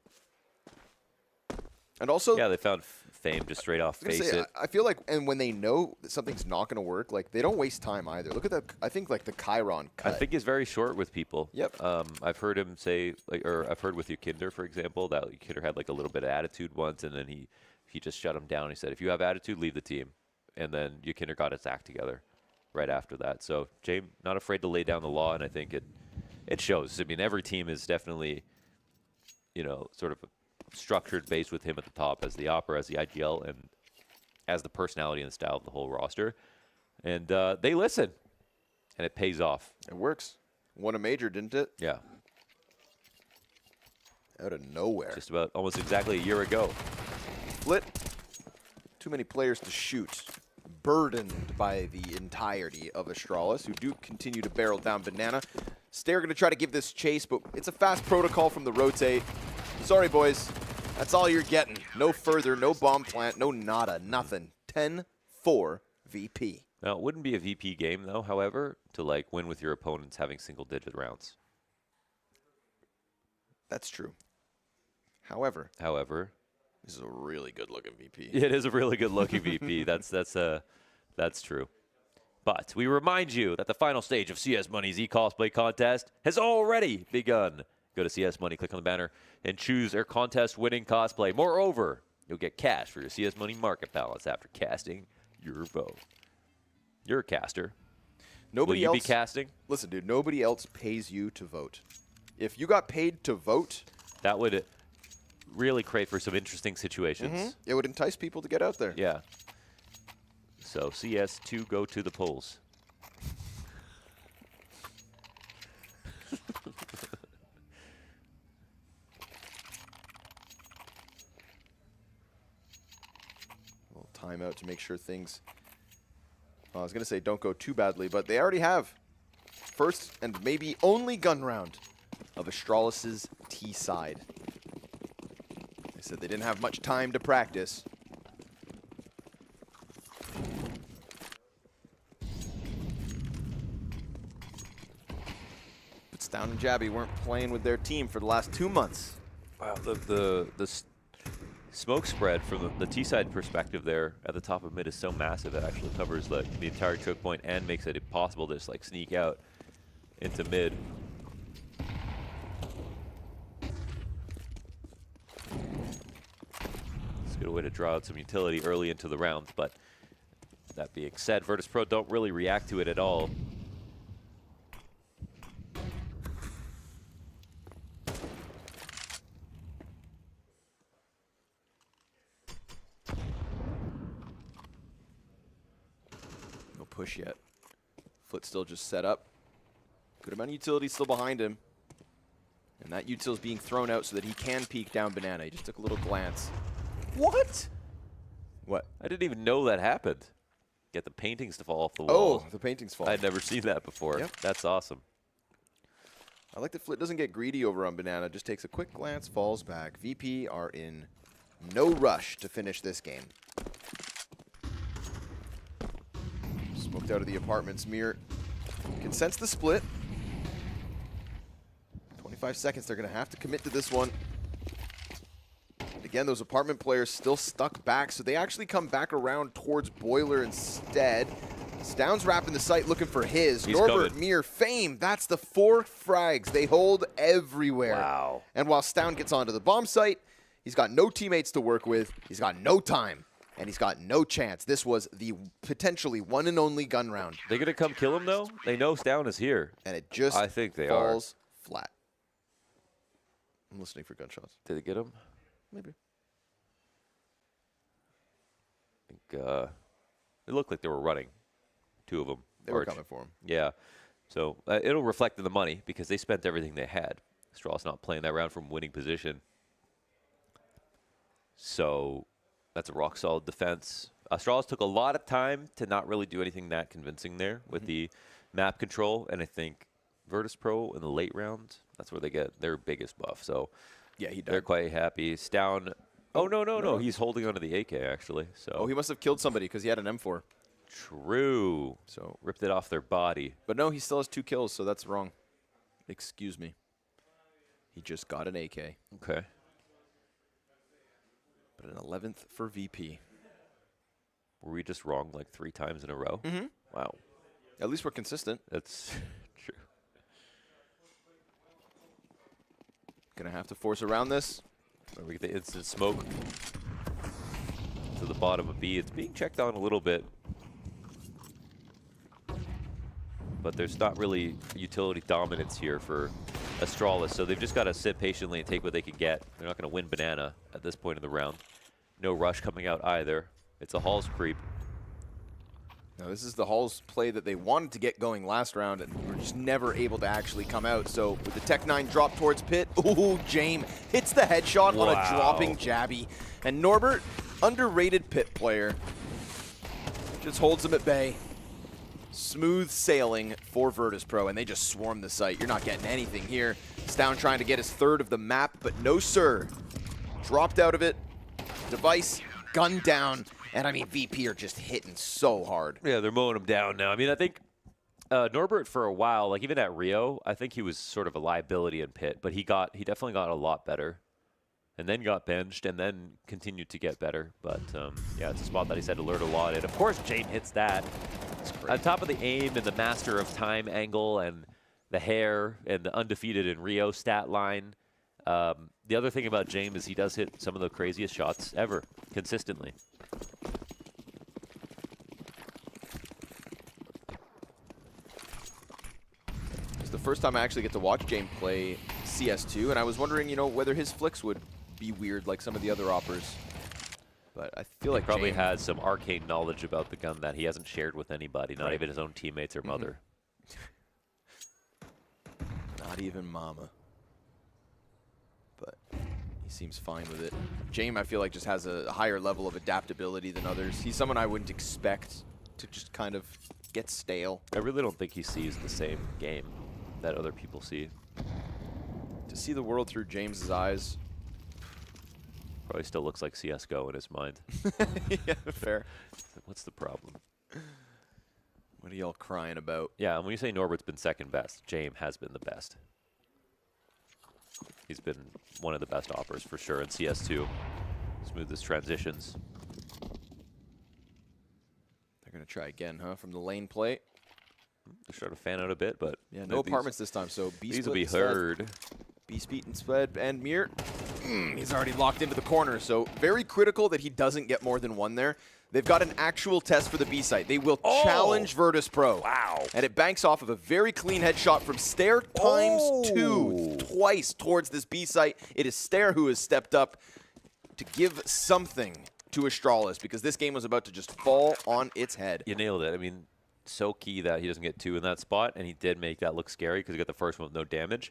And also, Yeah, they found Fame just straight off face it. I feel like, and when they know that something's not going to work, like, they don't waste time either. Look at that. I think, like, the Chiron cut. I think he's very short with people. Yep. I've heard him say, like, or I've heard with Yukinder, for example, that Yukinder had like a little bit of attitude once, and then he just shut him down. He said, if you have attitude, leave the team. And then Yukinder got his act together right after that. So James not afraid to lay down the law, and I think it shows. I mean, every team is definitely, you know, sort of structured based with him at the top as the Opera, as the IGL, and as the personality and the style of the whole roster. And they listen, and it pays off. It works. Won a major, didn't it? Yeah. Out of nowhere. Just about almost exactly a year ago. Flit. Too many players to shoot. Burdened by the entirety of Astralis, who do continue to barrel down Banana. Stair going to try to give this chase, but it's a fast protocol from the rotate. Sorry, boys. That's all you're getting. No further, no bomb plant, no nada, nothing. 10-4 VP. Now, it wouldn't be a VP game, though, however, to like win with your opponents having single-digit rounds. That's true. However, this is a really good-looking VP. It is a really good-looking VP. That's true. But we remind you that the final stage of CS Money's e-cosplay contest has already begun. Go to CS Money, click on the banner, and choose our contest-winning cosplay. Moreover, you'll get cash for your CS Money market balance after casting your vote. You're a caster. Nobody Will you else, be casting? Listen, dude, nobody else pays you to vote. If you got paid to vote, That would really create for some interesting situations. it would entice people to get out there. Yeah. So CS2, go to the polls. A little timeout to make sure things, I was going to say don't go too badly, but they already have. First and maybe only gun round of Astralis's T side. They said they didn't have much time to practice. But Stown and Jabby weren't playing with their team for the last 2 months. Wow, the smoke spread from the T-side perspective there at the top of mid is so massive it actually covers the entire choke point and makes it impossible to just like sneak out into mid. It's a good way to draw out some utility early into the round, but that being said, Virtus.Pro don't really react to it at all. No push yet. Foot still just set up. Good amount of utility still behind him. And that util is being thrown out so that he can peek down Banana. He just took a little glance. What? What? I didn't even know that happened. Get the paintings to fall off the wall. Oh, the paintings fall. I'd never seen that before. Yep. That's awesome. I like that Flit doesn't get greedy over on Banana. Just takes a quick glance, falls back. VP are in no rush to finish this game. Smoked out of the apartments. Mir can sense the split. 25 seconds. They're going to have to commit to this one. Again, those apartment players still stuck back, so they actually come back around towards Boiler instead. Stown's wrapping the site looking for his. He's Norbert, coming. Mir, Fame, that's the 4 frags. They hold everywhere. Wow. And while Stown gets onto the bomb site, he's got no teammates to work with, he's got no time, and he's got no chance. This was the potentially one and only gun round. They gonna come kill him though? They know Stown is here. And it just I think they falls flat. I'm listening for gunshots. Did they get him? Maybe. I think it looked like they were running. 2 of them. They were coming for him. Yeah. So it'll reflect in the money because they spent everything they had. Astralis not playing that round from winning position. So that's a rock solid defense. Astralis took a lot of time to not really do anything that convincing there with the map control. And I think Virtus.Pro in the late round, that's where they get their biggest buff. So Yeah, he died. they're quite happy. Stown. Oh, no. He's holding onto the AK, actually. So Oh, he must have killed somebody because he had an M4. True. So, Ripped it off their body. but no, he still has 2 kills, so that's wrong. Excuse me. He just got an AK, Okay. but an 11th for VP. Were we just wrong like 3 times in a row? Mm-hmm. Wow. At least we're consistent. That's true. Gonna have to force around this. We get the instant smoke to the bottom of B. It's being checked on a little bit. But there's not really utility dominance here for Astralis, so they've just got to sit patiently and take what they can get. They're not going to win Banana at this point in the round. No rush coming out either. It's a Halls creep. Now, this is the Halls play that they wanted to get going last round and were just never able to actually come out. So with the Tech 9 drop towards Pit, ooh, Jame hits the headshot on a dropping Jabby. And Norbert, underrated Pit player, just holds him at bay. Smooth sailing for Virtus.Pro, and they just swarm the site. You're not getting anything here. Stown trying to get his 3rd of the map, but no sir. Dropped out of it. Device gunned down. And I mean, VP are just hitting so hard. Yeah, they're mowing him down now. I mean, I think Norbert for a while, like even at Rio, I think he was sort of a liability in Pit, but he definitely got a lot better. And then got benched, and then continued to get better. But yeah, it's a spot that he's had to learn a lot in. Of course, Jane hits that. On top of the aim and the master of time angle and the hair and the undefeated in Rio stat line. The other thing about James is he does hit some of the craziest shots ever, consistently. It's the first time I actually get to watch James play CS2, and I was wondering, you know, whether his flicks would be weird like some of the other oppers. But I feel like Probably Jame has some arcane knowledge about the gun that he hasn't shared with anybody, not even his own teammates or mother. Not even Mama. But he seems fine with it. Jame, I feel like, just has a higher level of adaptability than others. He's someone I wouldn't expect to just kind of get stale. I really don't think he sees the same game that other people see. To see the world through James's eyes. Probably still looks like CSGO in his mind. Yeah, fair. What's the problem? What are y'all crying about? Yeah, and when you say Norbert's been second best, James has been the best. He's been one of the best offers for sure in CS2. Smoothest transitions. They're going to try again, huh? From the lane play. They're starting to fan out a bit, but Yeah, no apartments this time, so B these split will be instead. heard. B-Speed and Sped and Mir. He's already locked into the corner, so very critical that he doesn't get more than one there. They've got an actual test for the B site. They will challenge Virtus.Pro. Wow. And it banks off of a very clean headshot from Stair ×2 twice towards this B site. It is Stair who has stepped up to give something to Astralis because this game was about to just fall on its head. You nailed it. I mean, so key that he doesn't get 2 in that spot, and he did make that look scary because he got the first one with no damage.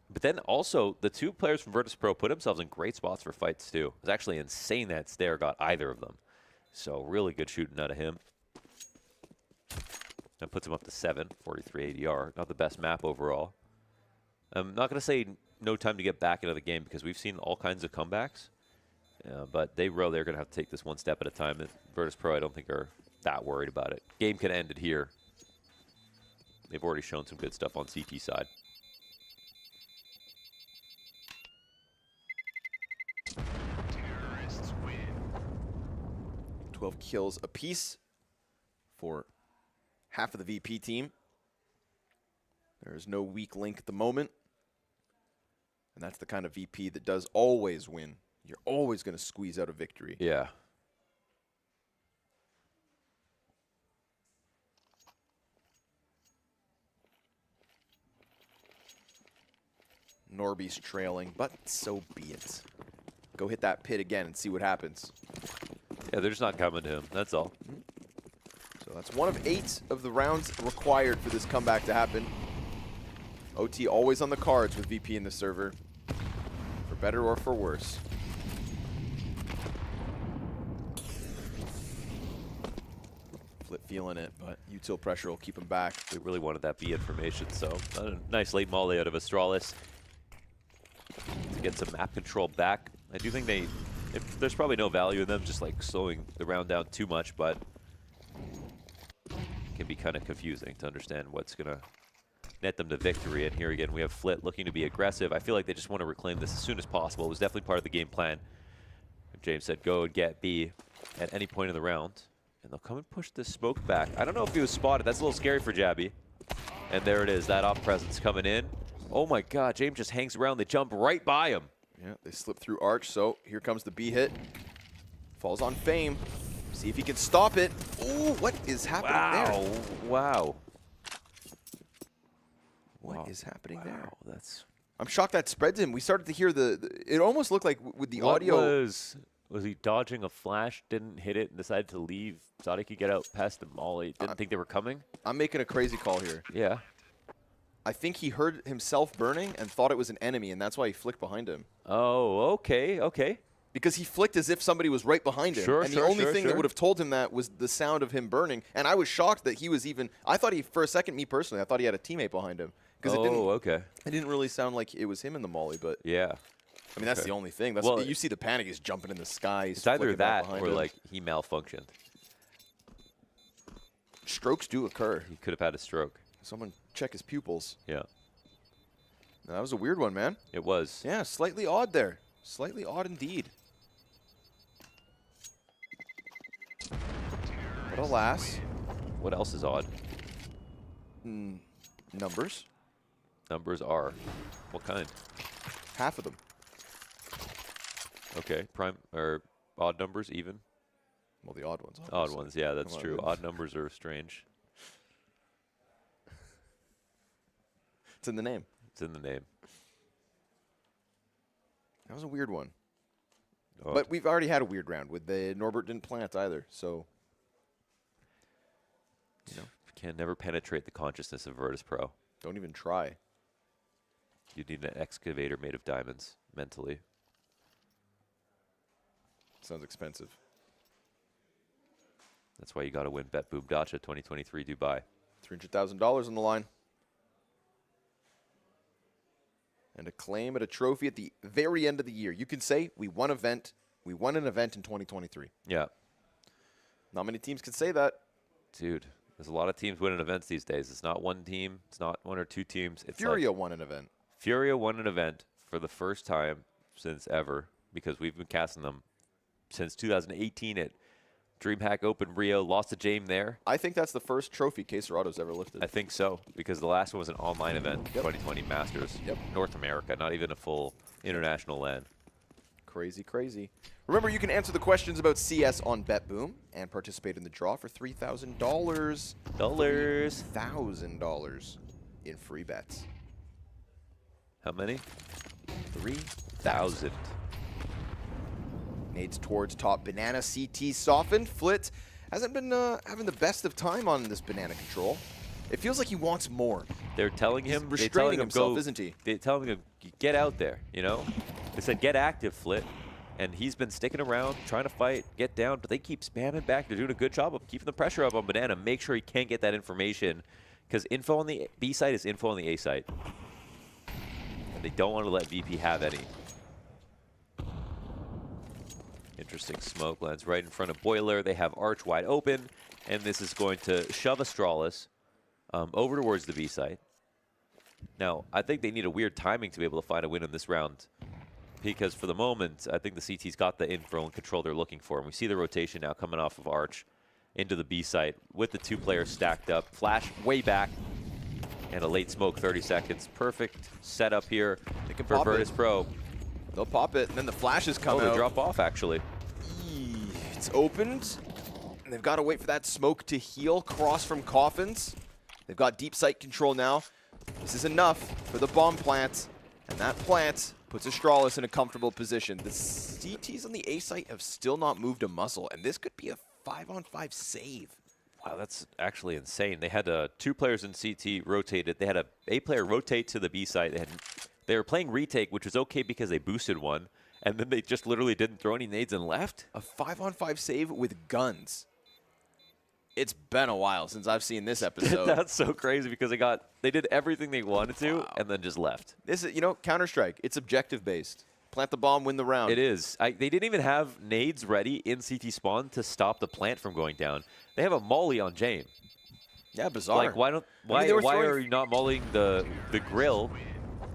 But then also, the 2 players from Virtus.Pro put themselves in great spots for fights, too. It was actually insane that Stair got either of them. So, really good shooting out of him. That puts him up to 7, 43 ADR. Not the best map overall. I'm not going to say no time to get back into the game because we've seen all kinds of comebacks. But they're going to have to take this one step at a time. And Virtus.Pro, I don't think, are that worried about it. Game can end it here. They've already shown some good stuff on CT side. 12 kills apiece for half of the VP team. There is no weak link at the moment. And that's the kind of VP that does always win. You're always going to squeeze out a victory. Yeah. Norby's trailing, but so be it. Go hit that pit again and see what happens. Yeah, they're just not coming to him. That's all. So that's 1 of 8 of the rounds required for this comeback to happen. OT always on the cards with VP in the server, for better or for worse. Flip feeling it, but util pressure will keep him back. We really wanted that B information, so a nice late molly out of Astralis to get some map control back. I do think there's probably no value in them just like slowing the round down too much, but it can be kind of confusing to understand what's going to net them to victory. And here again, we have Flit looking to be aggressive. I feel like they just want to reclaim this as soon as possible. It was definitely part of the game plan. James said go and get B at any point in the round. And they'll come and push this smoke back. I don't know if he was spotted. That's a little scary for Jabby. And there it is, that off presence coming in. Oh my God, James just hangs around. They jump right by him. Yeah, they slip through Arch, so here comes the B hit. Falls on Fame. See if he can stop it. Oh, what is happening there? Wow. What is happening there? That's... I'm shocked that spread to him. We started to hear it almost looked like with the audio. Was he dodging a flash, didn't hit it, and decided to leave? Thought he could get out past the molly. Didn't think they were coming? I'm making a crazy call here. Yeah. I think he heard himself burning and thought it was an enemy, and that's why he flicked behind him. Oh, okay, okay. Because he flicked as if somebody was right behind him. Sure, and the only thing that would have told him that was the sound of him burning. And I was shocked that he was even... I thought for a second, me personally, I thought he had a teammate behind him. Okay. It didn't really sound like it was him in the molly, but... Yeah. I mean, that's the only thing. That's you see the panic is jumping in the sky. It's either that or, like, he malfunctioned. Strokes do occur. He could have had a stroke. Someone check his pupils. Yeah. No, that was a weird one, man. It was. Yeah, slightly odd there. Slightly odd indeed. But alas. What else is odd? Numbers. Numbers are. What kind? Half of them. Okay, prime or odd numbers, even? Well, the odd ones. Obviously. Odd ones, yeah, that's true. Odd numbers are strange. It's in the name. It's in the name. That was a weird one. Oh. But we've already had a weird round with the Norbert didn't plant either, so you know. Can never penetrate the consciousness of Virtus.Pro. Don't even try. You need an excavator made of diamonds, mentally. Sounds expensive. That's why you got to win BetBoom Dacha 2023 Dubai. $300,000 on the line. And a claim at a trophy at the very end of the year. You can say we won an event in 2023. Yeah. Not many teams can say that. Dude, there's a lot of teams winning events these days. It's not one team. It's not one or two teams. It's Furia won an event. Furia won an event for the first time since ever, because we've been casting them since 2018 at DreamHack Open Rio. Lost to James there. I think that's the first trophy Caserato's ever lifted. I think so, because the last one was an online event, 2020 Masters. North America, not even a full international LAN. Crazy, crazy. Remember, you can answer the questions about CS on BetBoom and participate in the draw for $3,000. $3,000 in free bets. How many? 3,000. Nades towards top. Banana CT softened. Flit hasn't been having the best of time on this banana control. It feels like he wants more. They're telling him, he's restraining himself, isn't he? They're telling him, get out there, you know? They said, get active, Flit. And he's been sticking around, trying to fight, get down, but they keep spamming back. They're doing a good job of keeping the pressure up on Banana. Make sure he can't get that information, because info on the B side is info on the A side. And they don't want to let VP have any. Interesting smoke lands right in front of Boiler. They have Arch wide open, and this is going to shove Astralis over towards the B site. Now, I think they need a weird timing to be able to find a win in this round. because for the moment, I think the CT's got the info and control they're looking for. And we see the rotation now coming off of Arch into the B site with the 2 players stacked up. Flash way back and a late smoke 30 seconds. Perfect setup here for Virtus.Pro. They'll pop it, and then the flashes come out. They drop off, actually. It's opened, and they've got to wait for that smoke to heal. Cross from Coffins. They've got deep site control now. This is enough for the bomb plant, and that plant puts Astralis in a comfortable position. The CTs on the A site have still not moved a muscle, and this could be a 5-on-5 save. Wow, that's actually insane. They had 2 players in CT rotated. They had a A player rotate to the B site. They were playing retake, which was okay because they boosted one, and then they just literally didn't throw any nades and left. A 5-on-5 save with guns. It's been a while since I've seen this episode. That's so crazy because they did everything they wanted to and then just left. This is, Counter-Strike. It's objective-based. Plant the bomb, win the round. It is. They didn't even have nades ready in CT spawn to stop the plant from going down. They have a molly on James. Yeah, bizarre. Like, why are you not mollying the grill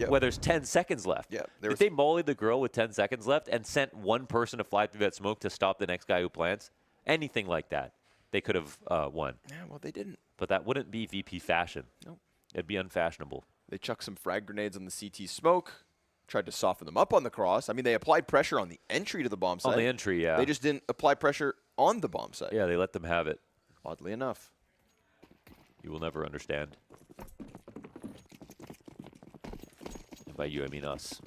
where there's 10 seconds left? Yeah, If they mollied the grill with 10 seconds left and sent one person to fly through that smoke to stop the next guy who plants, anything like that, they could have won. Yeah, well, they didn't. But that wouldn't be VP fashion. Nope. It'd be unfashionable. They chucked some frag grenades on the CT smoke, tried to soften them up on the cross. I mean, they applied pressure on the entry to the bomb site. On the entry, yeah. They just didn't apply pressure on the bomb site. Yeah, they let them have it. Oddly enough. You will never understand. And by you, I mean us.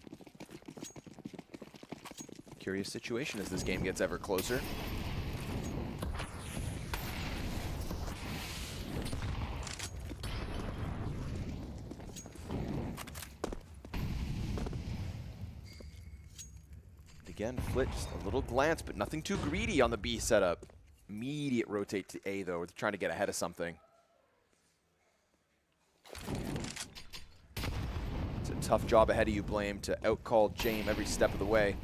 Curious situation as this game gets ever closer. Again, Flit, just a little glance, but nothing too greedy on the B setup. Immediate rotate to A, though. They're trying to get ahead of something. It's a tough job ahead of you, Blame, to outcall James every step of the way.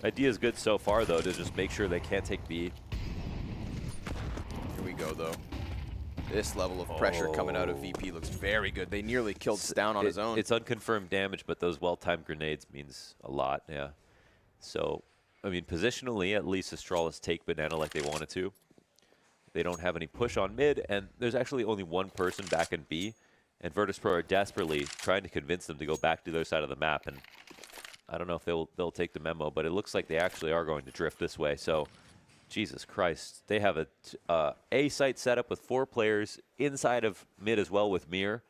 Idea is good so far, though, to just make sure they can't take B. Here we go, though. This level of pressure coming out of VP looks very good. They nearly killed Stown on his own. It's unconfirmed damage, but those well-timed grenades means a lot, yeah. So, I mean, positionally, at least Astralis take Banana like they wanted to. They don't have any push on mid, and there's actually only one person back in B, and Virtus.Pro are desperately trying to convince them to go back to their side of the map, and I don't know if they'll take the memo, but it looks like they actually are going to drift this way, so Jesus Christ. They have a A site set up with 4 players inside of mid as well with Mir.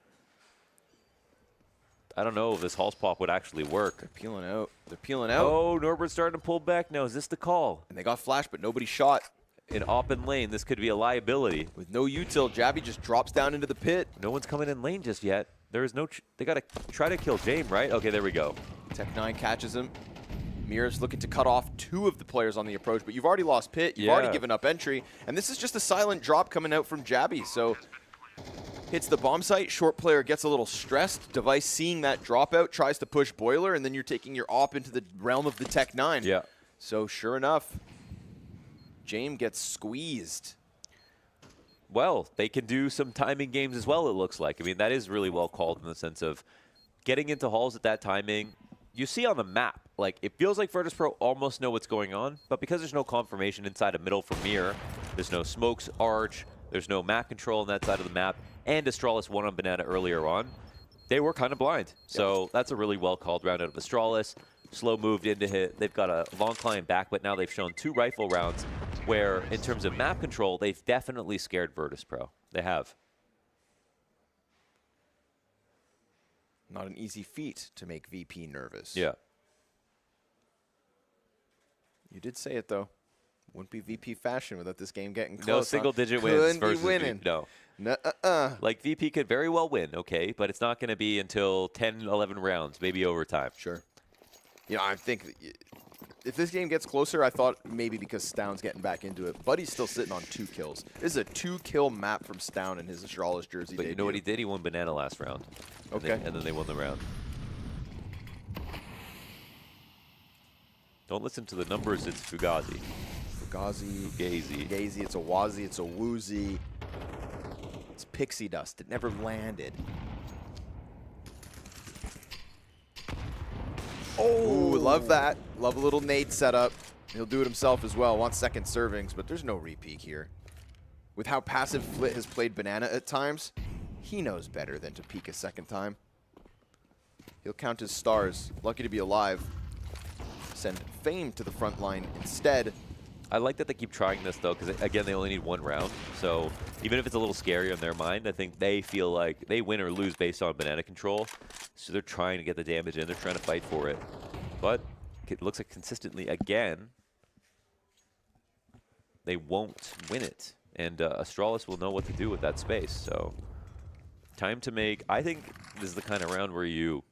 I don't know if this Halls pop would actually work. They're peeling out. They're peeling out. Oh, Norbert's starting to pull back now. Is this the call? And they got flash, but nobody shot. In open lane, this could be a liability. With no util, Jabby just drops down into the pit. No one's coming in lane just yet. There is no... they got to try to kill James, right? Okay, there we go. Tech9 catches him. Mir's looking to cut off 2 of the players on the approach, but you've already lost pit. You've already given up entry. And this is just a silent drop coming out from Jabby. So hits the bomb site. Short player gets a little stressed. Device seeing that dropout tries to push Boiler, and then you're taking your op into the realm of the Tech9. Yeah. So sure enough, James gets squeezed. Well, they can do some timing games as well, it looks like. I mean, that is really well called in the sense of getting into halls at that timing. You see on the map, like, it feels like Virtus.Pro almost know what's going on, but because there's no confirmation inside of middle from Mir, there's no smokes, Arch, there's no map control on that side of the map, and Astralis won on Banana earlier on, they were kind of blind. So that's a really well-called round out of Astralis. Slow moved into hit. They've got a long climb back, but now they've shown 2 rifle rounds where, in terms of map control, they've definitely scared Virtus.Pro. They have. Not an easy feat to make VP nervous. Yeah. You did say it, though. Wouldn't be VP fashion without this game getting close. No single-digit wins Couldn't versus be winning. VP. No. Nuh-uh. Like, VP could very well win, okay, but it's not going to be until 10, 11 rounds, maybe overtime. Sure. You know, I think if this game gets closer, I thought maybe because Stown's getting back into it. But he's still sitting on 2 kills. This is a 2-kill map from Stown in his Astralis jersey But debut. you know what he did? He won Banana last round. Okay. And then they won the round. Don't listen to the numbers, it's Fugazi. Fugazi, it's a Wazi, it's a Woozy. It's pixie dust. It never landed. Ooh, love that. Love a little nade setup. He'll do it himself as well. Wants second servings, but there's no repeat here. With how passive Flit has played Banana at times, he knows better than to peek a second time. He'll count his stars. Lucky to be alive. Send Fame to the front line instead. I like that they keep trying this, though, because, again, they only need one round. So even if it's a little scary in their mind, I think they feel like they win or lose based on Banana control. So they're trying to get the damage in. They're trying to fight for it. But it looks like consistently, again, they won't win it. And Astralis will know what to do with that space. So time to make, I think this is the kind of round where you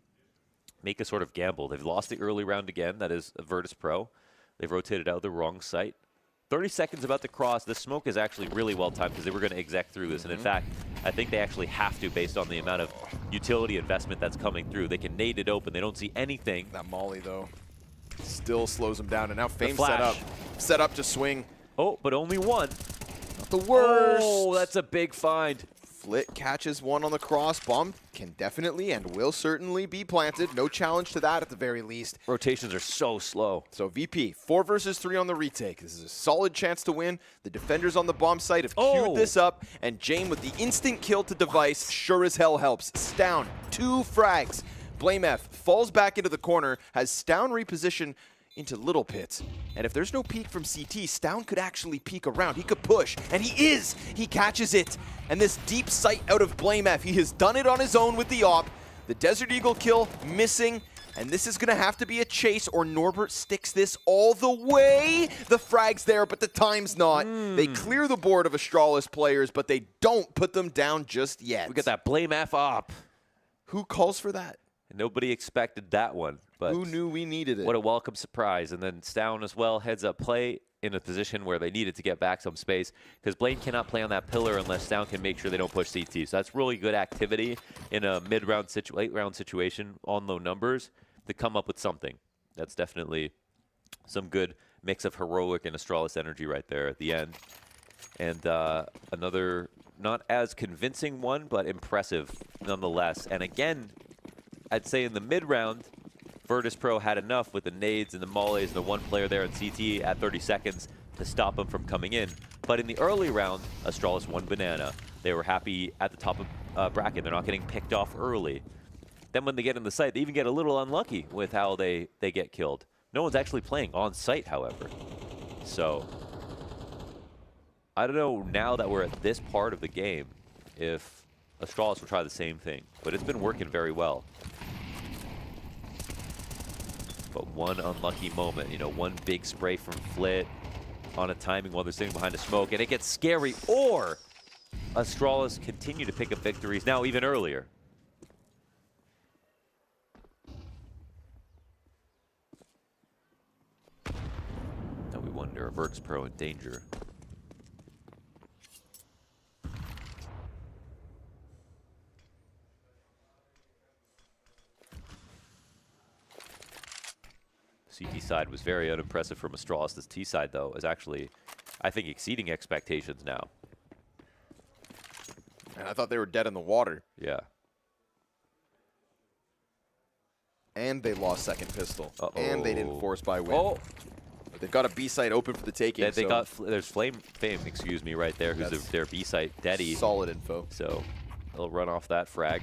make a sort of gamble. They've lost the early round again. That is Virtus.Pro. They've rotated out the wrong site. 30 seconds about to cross. The smoke is actually really well timed because they were going to exec through this. And in fact, I think they actually have to based on the amount of utility investment that's coming through. They can nade it open. They don't see anything. That molly, though, still slows them down. And now Fame flash. set up to swing. Oh, but only one. Not the worst. Oh, that's a big find. Flit catches one on the cross. Bomb can definitely and will certainly be planted. No challenge to that at the very least. Rotations are so slow. So VP, 4 versus 3 on the retake. This is a solid chance to win. The defenders on the bomb site have queued this up, and Jame with the instant kill to Device sure as hell helps. Stown, 2 frags. Blame F falls back into the corner, has Stown reposition into Little Pit. And if there's no peek from CT, Stown could actually peek around. He could push, and he is! He catches it. And this deep sight out of Blame F, he has done it on his own with the op. The Desert Eagle kill missing, and this is gonna have to be a chase, or Norbert sticks this all the way. The frag's there, but the time's not. They clear the board of Astralis players, but they don't put them down just yet. We got that Blame F op. Who calls for that? Nobody expected that one. But who knew we needed it? What a welcome surprise. And then Stown as well, heads up play in a position where they needed to get back some space because Blaine cannot play on that pillar unless Stown can make sure they don't push CT. So that's really good activity in a mid-round, late-round situation on low numbers to come up with something. That's definitely some good mix of heroic and Astralis energy right there at the end. And another not as convincing one, but impressive nonetheless. And again, I'd say in the mid-round, Virtus.Pro had enough with the nades and the mollies and the one player there in CT at 30 seconds to stop them from coming in. But in the early round, Astralis won Banana. They were happy at the top of bracket. They're not getting picked off early. Then when they get in the site, they even get a little unlucky with how they get killed. No one's actually playing on site, however. So I don't know now that we're at this part of the game if Astralis will try the same thing. But it's been working very well. But one unlucky moment, you know, one big spray from Flit on a timing while they're sitting behind a smoke, and it gets scary. Or Astralis continue to pick up victories now even earlier. Now we wonder, are Virtus.Pro in danger? CT side was very unimpressive from Astralis. This T side, though, is actually, I think, exceeding expectations now. And I thought they were dead in the water. Yeah. And they lost second pistol. And they didn't force by win. Oh. They've got a B site open for the taking. Yeah, they got, there's Fame, excuse me, right there, who's their B site, Deddy. Solid info. So they'll run off that frag.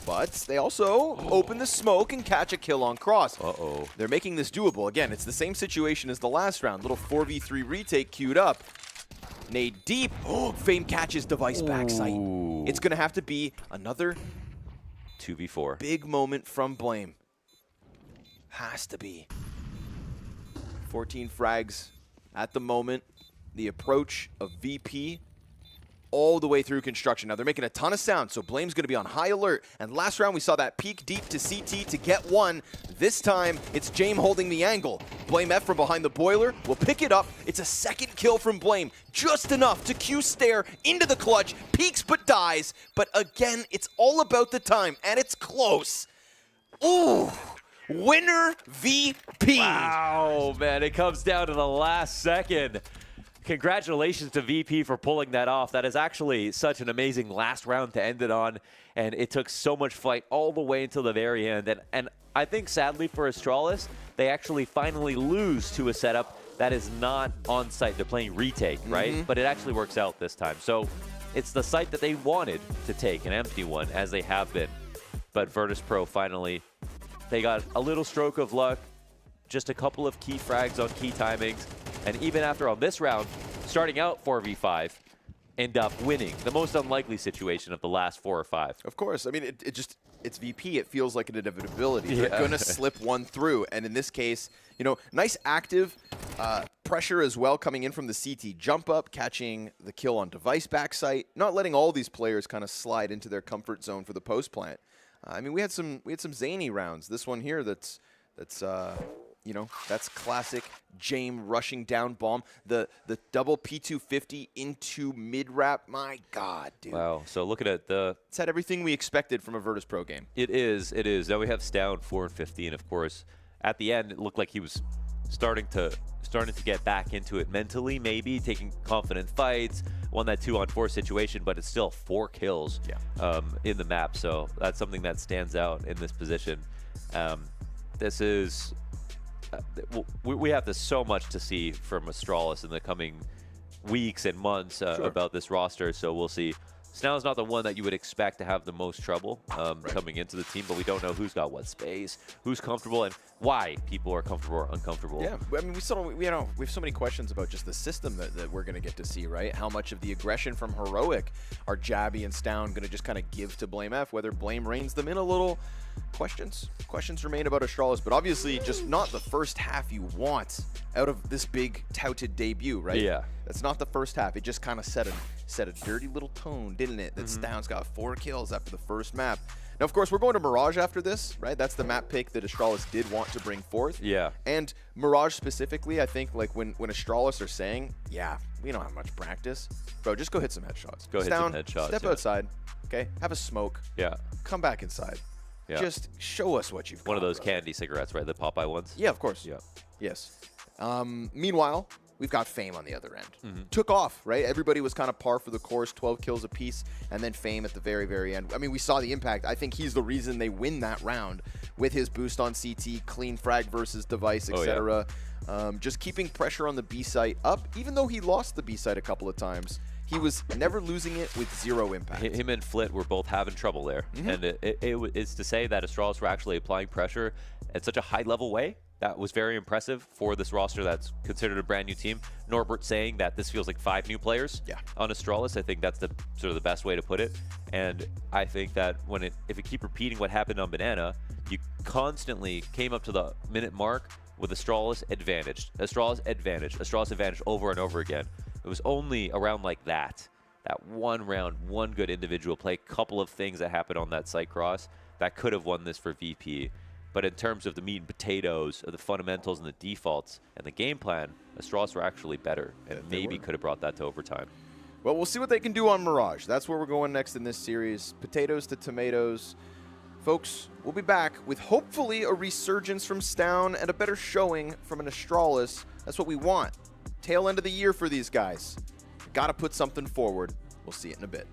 But they also open the smoke and catch a kill on cross. Uh-oh. They're making this doable. Again, it's the same situation as the last round. Little 4v3 retake queued up. Nade deep. Oh, Fame catches Device backside. It's going to have to be another 2v4. Big moment from Blame. Has to be. 14 frags at the moment. The approach of VP all the way through construction. Now they're making a ton of sound, so Blame's going to be on high alert. And last round we saw that peek deep to CT to get one. This time it's Jame holding the angle. Blame F from behind the boiler will pick it up. It's a second kill from Blame, just enough to Q stare into the clutch. Peeks but dies. But again, it's all about the time, and it's close. Ooh. Winner VP. Wow, man, it comes down to the last second. Congratulations to VP for pulling that off. That is actually such an amazing last round to end it on, and it took so much fight all the way until the very end. And I think sadly for Astralis, they actually finally lose to a setup that is not on site. They're playing retake, right? But it actually works out this time. So it's the site that they wanted to take, an empty one, as they have been. But Virtus.Pro finally, they got a little stroke of luck, just a couple of key frags on key timings. And even after on this round, starting out 4v5, end up winning. The most unlikely situation of the last 4 or 5. Of course. I mean, it's VP. It feels like an inevitability. They're going to slip one through. And in this case, you know, nice active pressure as well coming in from the CT jump up, catching the kill on device backside, not letting all these players kind of slide into their comfort zone for the post plant. I mean, we had some zany rounds. This one here that's you know, that's classic Jame rushing down bomb. The double P250 into mid-wrap. My God, dude. Wow. So looking at the... It's had everything we expected from a Virtus.Pro game. It is. Now we have Stown 4 and 15, of course. At the end, it looked like he was starting to get back into it mentally, maybe, taking confident fights, won that 2-on-4 situation, but it's still 4 kills in the map. So that's something that stands out in this position. This is... we have so much to see from Astralis in the coming weeks and months about this roster, so we'll see. Snow's not the one that you would expect to have the most trouble coming into the team, but we don't know who's got what space, who's comfortable, and why people are comfortable or uncomfortable. Yeah, I mean, we have so many questions about just the system that we're going to get to see, right? How much of the aggression from Heroic are Jabby and Stown going to just kind of give to Blame F, whether Blame reins them in a little? Questions remain about Astralis, but obviously just not the first half you want out of this big touted debut, right? Yeah. That's not the first half. It just kind of set a dirty little tone, didn't it? That Stown's got 4 kills after the first map. Now, of course, we're going to Mirage after this, right? That's the map pick that Astralis did want to bring forth. Yeah. And Mirage specifically, I think, like when Astralis are saying, yeah, we don't have much practice, bro, just go hit some headshots. Go hit some headshots. Step outside, okay? Have a smoke. Yeah. Come back inside. Yeah. Just show us what you've got. One of those brother. candy cigarettes, right? The Popeye ones? Yeah, of course. Yeah. Yes. Meanwhile, we've got Fame on the other end. Took off, right? Everybody was kind of par for the course, 12 kills apiece, and then Fame at the very, very end. I mean, we saw the impact. I think he's the reason they win that round with his boost on CT, clean frag versus device, etc. Just keeping pressure on the B site up, even though he lost the B site a couple of times. He was never losing it with 0 impact. Him and Flit were both having trouble there. And it's to say that Astralis were actually applying pressure at such a high-level way. That was very impressive for this roster that's considered a brand new team. Norbert saying that this feels like 5 new players on Astralis. I think that's the sort of the best way to put it. And I think that if you keep repeating what happened on Banana, you constantly came up to the minute mark with Astralis advantage, Astralis advantage over and over again. It was only around like that one round, one good individual play, couple of things that happened on that site cross that could have won this for VP. But in terms of the meat and potatoes, of the fundamentals and the defaults and the game plan, Astralis were actually better and maybe could have brought that to overtime. Well, we'll see what they can do on Mirage. That's where we're going next in this series. Potatoes to tomatoes. Folks, we'll be back with hopefully a resurgence from Stown and a better showing from an Astralis. That's what we want. Tail end of the year for these guys. Got to put something forward. We'll see it in a bit.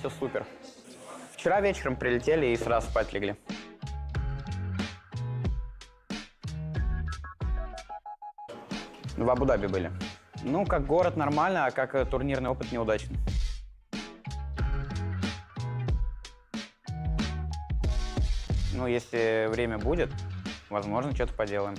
все супер. Вчера вечером прилетели и сразу спать легли. В Абу-Даби были. Ну, как город нормально, а как турнирный опыт неудачный. Ну, если время будет, возможно, что-то поделаем.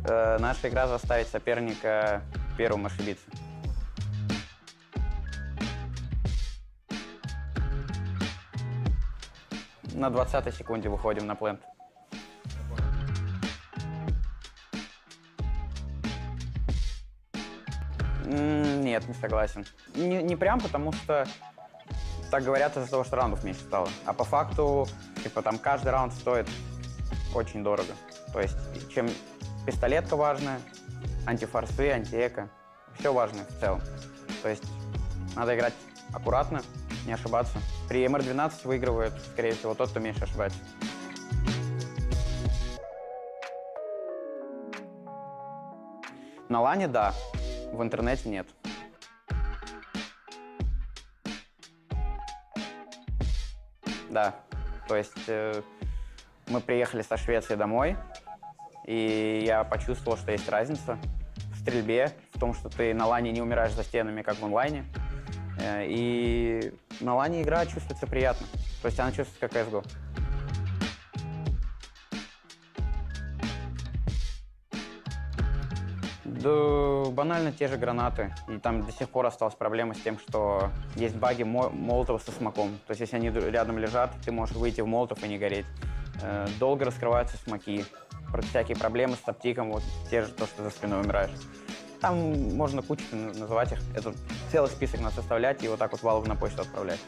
Наша игра заставит соперника первым ошибиться. На 20-й секунде выходим на плент. Нет, не согласен. Не прям, потому что так говорят из-за того, что раундов меньше стало. А по факту, типа, там каждый раунд стоит очень дорого. То есть, чем пистолетка важная, антифорсы, антиэко, все важно в целом. То есть, надо играть аккуратно, не ошибаться. При МР-12 выигрывает, скорее всего, тот, кто меньше ошибается. На лане – да, в интернете – нет. Да, то есть мы приехали со Швеции домой, и я почувствовал, что есть разница в стрельбе, в том, что ты на лане не умираешь за стенами, как в онлайне. И на лане игра чувствуется приятно. То есть она чувствуется как CSGO. Да, банально те же гранаты. И там до сих пор осталась проблема с тем, что есть баги молотова со смоком. То есть если они рядом лежат, ты можешь выйти в молотов и не гореть. Долго раскрываются смоки. Всякие проблемы с топтиком, вот те же, то, что за спиной умираешь. Там можно кучу называть их. Это целый список надо составлять и вот так вот Valve на почту отправлять.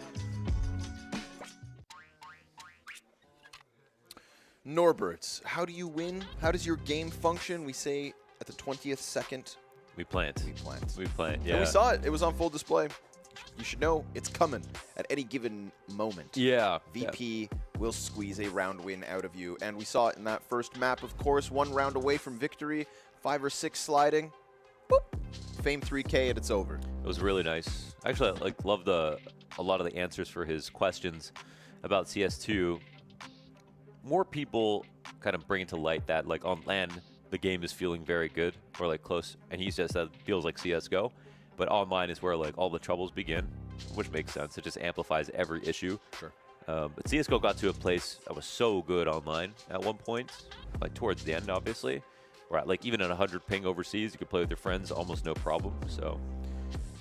Norbert, how do you win? How does your game function? We say at the 20th second, We plant. we plant. We plant, yeah. And we saw it. It was on full display. You should know it's coming at any given moment. Yeah. VP will squeeze a round win out of you. And we saw it in that first map, of course. 1 round away from victory. 5 or 6 sliding. Boop. Fame 3K and it's over. It was really nice. Actually, I loved a lot of the answers for his questions about CS2. More people kind of bring it to light that like on LAN, the game is feeling very good or like close, and he just said feels like CS:GO, but online is where like all the troubles begin, which makes sense. It just amplifies every issue. Sure. But CS:GO got to a place that was so good online at one point, like towards the end, obviously, where like even at 100 ping overseas, you could play with your friends almost no problem. So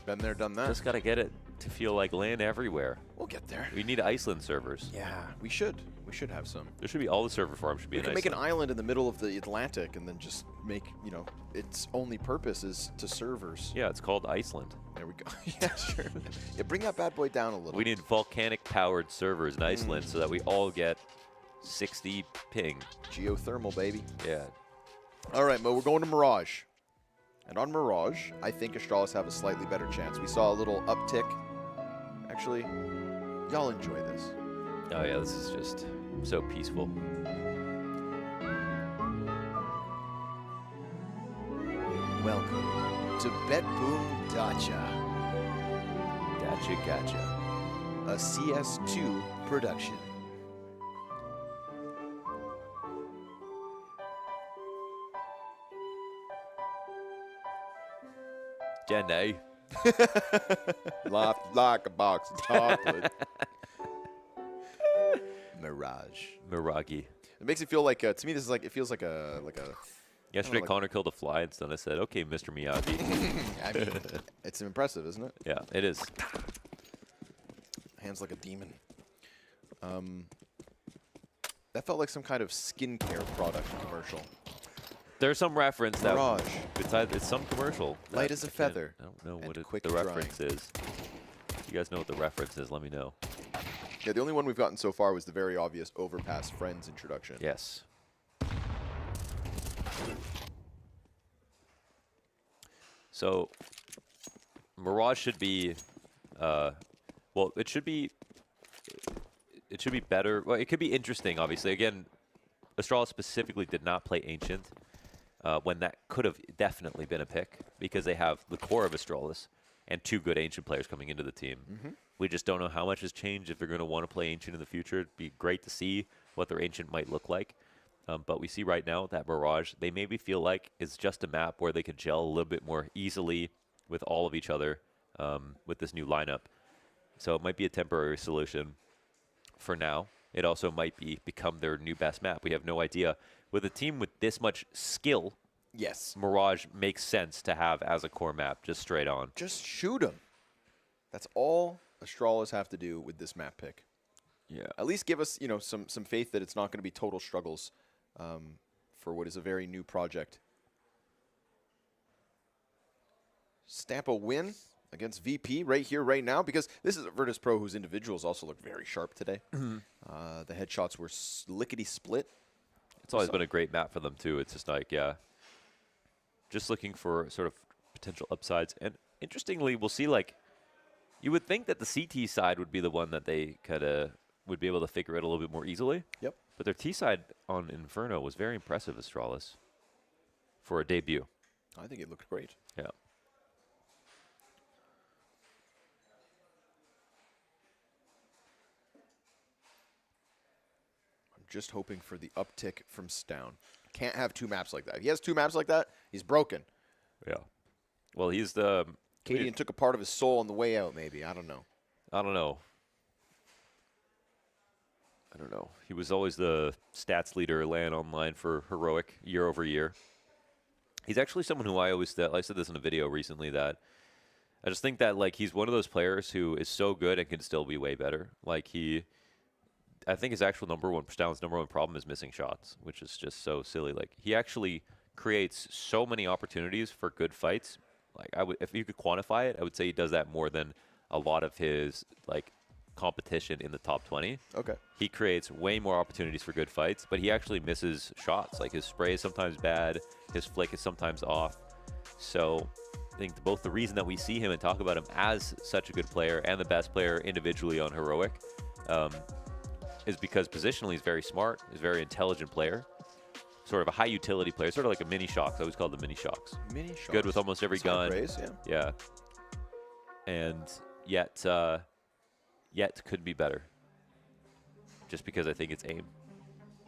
Been there, done that. just gotta get it to feel like LAN everywhere. We'll get there. We need Iceland servers. Yeah, we should. We should have some. There should be all the server farms should be We in can make an Iceland. island in the middle of the Atlantic and then just make, you know, its only purpose is to servers. Yeah, it's called Iceland. There we go. Yeah, sure. Yeah, bring that bad boy down a little. We need volcanic-powered servers in Iceland so that we all get 60 ping. Geothermal, baby. Yeah. All right, Mo, we're going to Mirage. And on Mirage, I think Astralis have a slightly better chance. We saw a little uptick. Actually, y'all enjoy this. Oh yeah, this is just so peaceful. Welcome to BetBoom Dacha, Gotcha, gotcha. a CS2 production. Jenny. Laugh like a box of chocolate. Mirage. Miragi. It makes it feel like to me. This is like it feels like a Yesterday, like- Connor killed a fly, and so I said, "Okay, Mr. Miyagi." I mean, it's impressive, isn't it? Yeah, it is. Hands like a demon. That felt like some kind of skincare product commercial. There's some reference that Mirage. it's some commercial. Light that as a I can't- feather I don't know and what quick the drying. reference is. If you guys know what the reference is, let me know. Yeah, the only one we've gotten so far was the very obvious Overpass Friends introduction. Yes. So, Mirage should be, well, it should be better. Well, it could be interesting, obviously. Again, Astralis specifically did not play Ancient. when that could have definitely been a pick because they have the core of Astralis and 2 good Ancient players coming into the team. We just don't know how much has changed, if they're going to want to play Ancient in the future. It'd be great to see what their Ancient might look like. But we see right now that Mirage, they maybe feel like it's just a map where they could gel a little bit more easily with all of each other with this new lineup. So it might be a temporary solution for now. It also might become their new best map. We have no idea. With a team with this much skill, Yes. Mirage makes sense to have as a core map, just straight on. Just shoot them. That's all Astralis have to do with this map pick. Yeah. At least give us, some faith that it's not going to be total struggles for what is a very new project. Stamp a win against VP right here, right now, because this is a Virtus.Pro whose individuals also look very sharp today. The headshots were lickety split. It's always been a great map for them, too. It's just like, just looking for sort of potential upsides. And interestingly, we'll see, like, you would think that the CT side would be the one that they kind of would be able to figure out a little bit more easily. Yep. But their T side on Inferno was very impressive, Astralis, for a debut. I think it looked great. Yeah. I'm just hoping for the uptick from Stown. Can't have 2 maps like that. If he has 2 maps like that, he's broken. Yeah. Well, he's the... Cadian took a part of his soul on the way out, maybe. I don't know. I don't know. He was always the stats leader LAN online for Heroic year over year. He's actually someone who I said this in a video recently, that I just think that, like, he's one of those players who is so good and can still be way better. Like, I think his actual Stown's number one problem is missing shots, which is just so silly. Like, he actually creates so many opportunities for good fights. Like, if you could quantify it, I would say he does that more than a lot of his, like, competition in the top 20. Okay. He creates way more opportunities for good fights, but he actually misses shots. Like, his spray is sometimes bad, his flick is sometimes off. So I think both the reason that we see him and talk about him as such a good player and the best player individually on Heroic is because positionally he's very smart, he's a very intelligent player. Sort of a high utility player, sort of like a mini Shocks. I always call them mini Shocks. Mini Shocks. Good with almost every That's high gun. praise, Yeah. And yet could be better. Just because I think it's aim.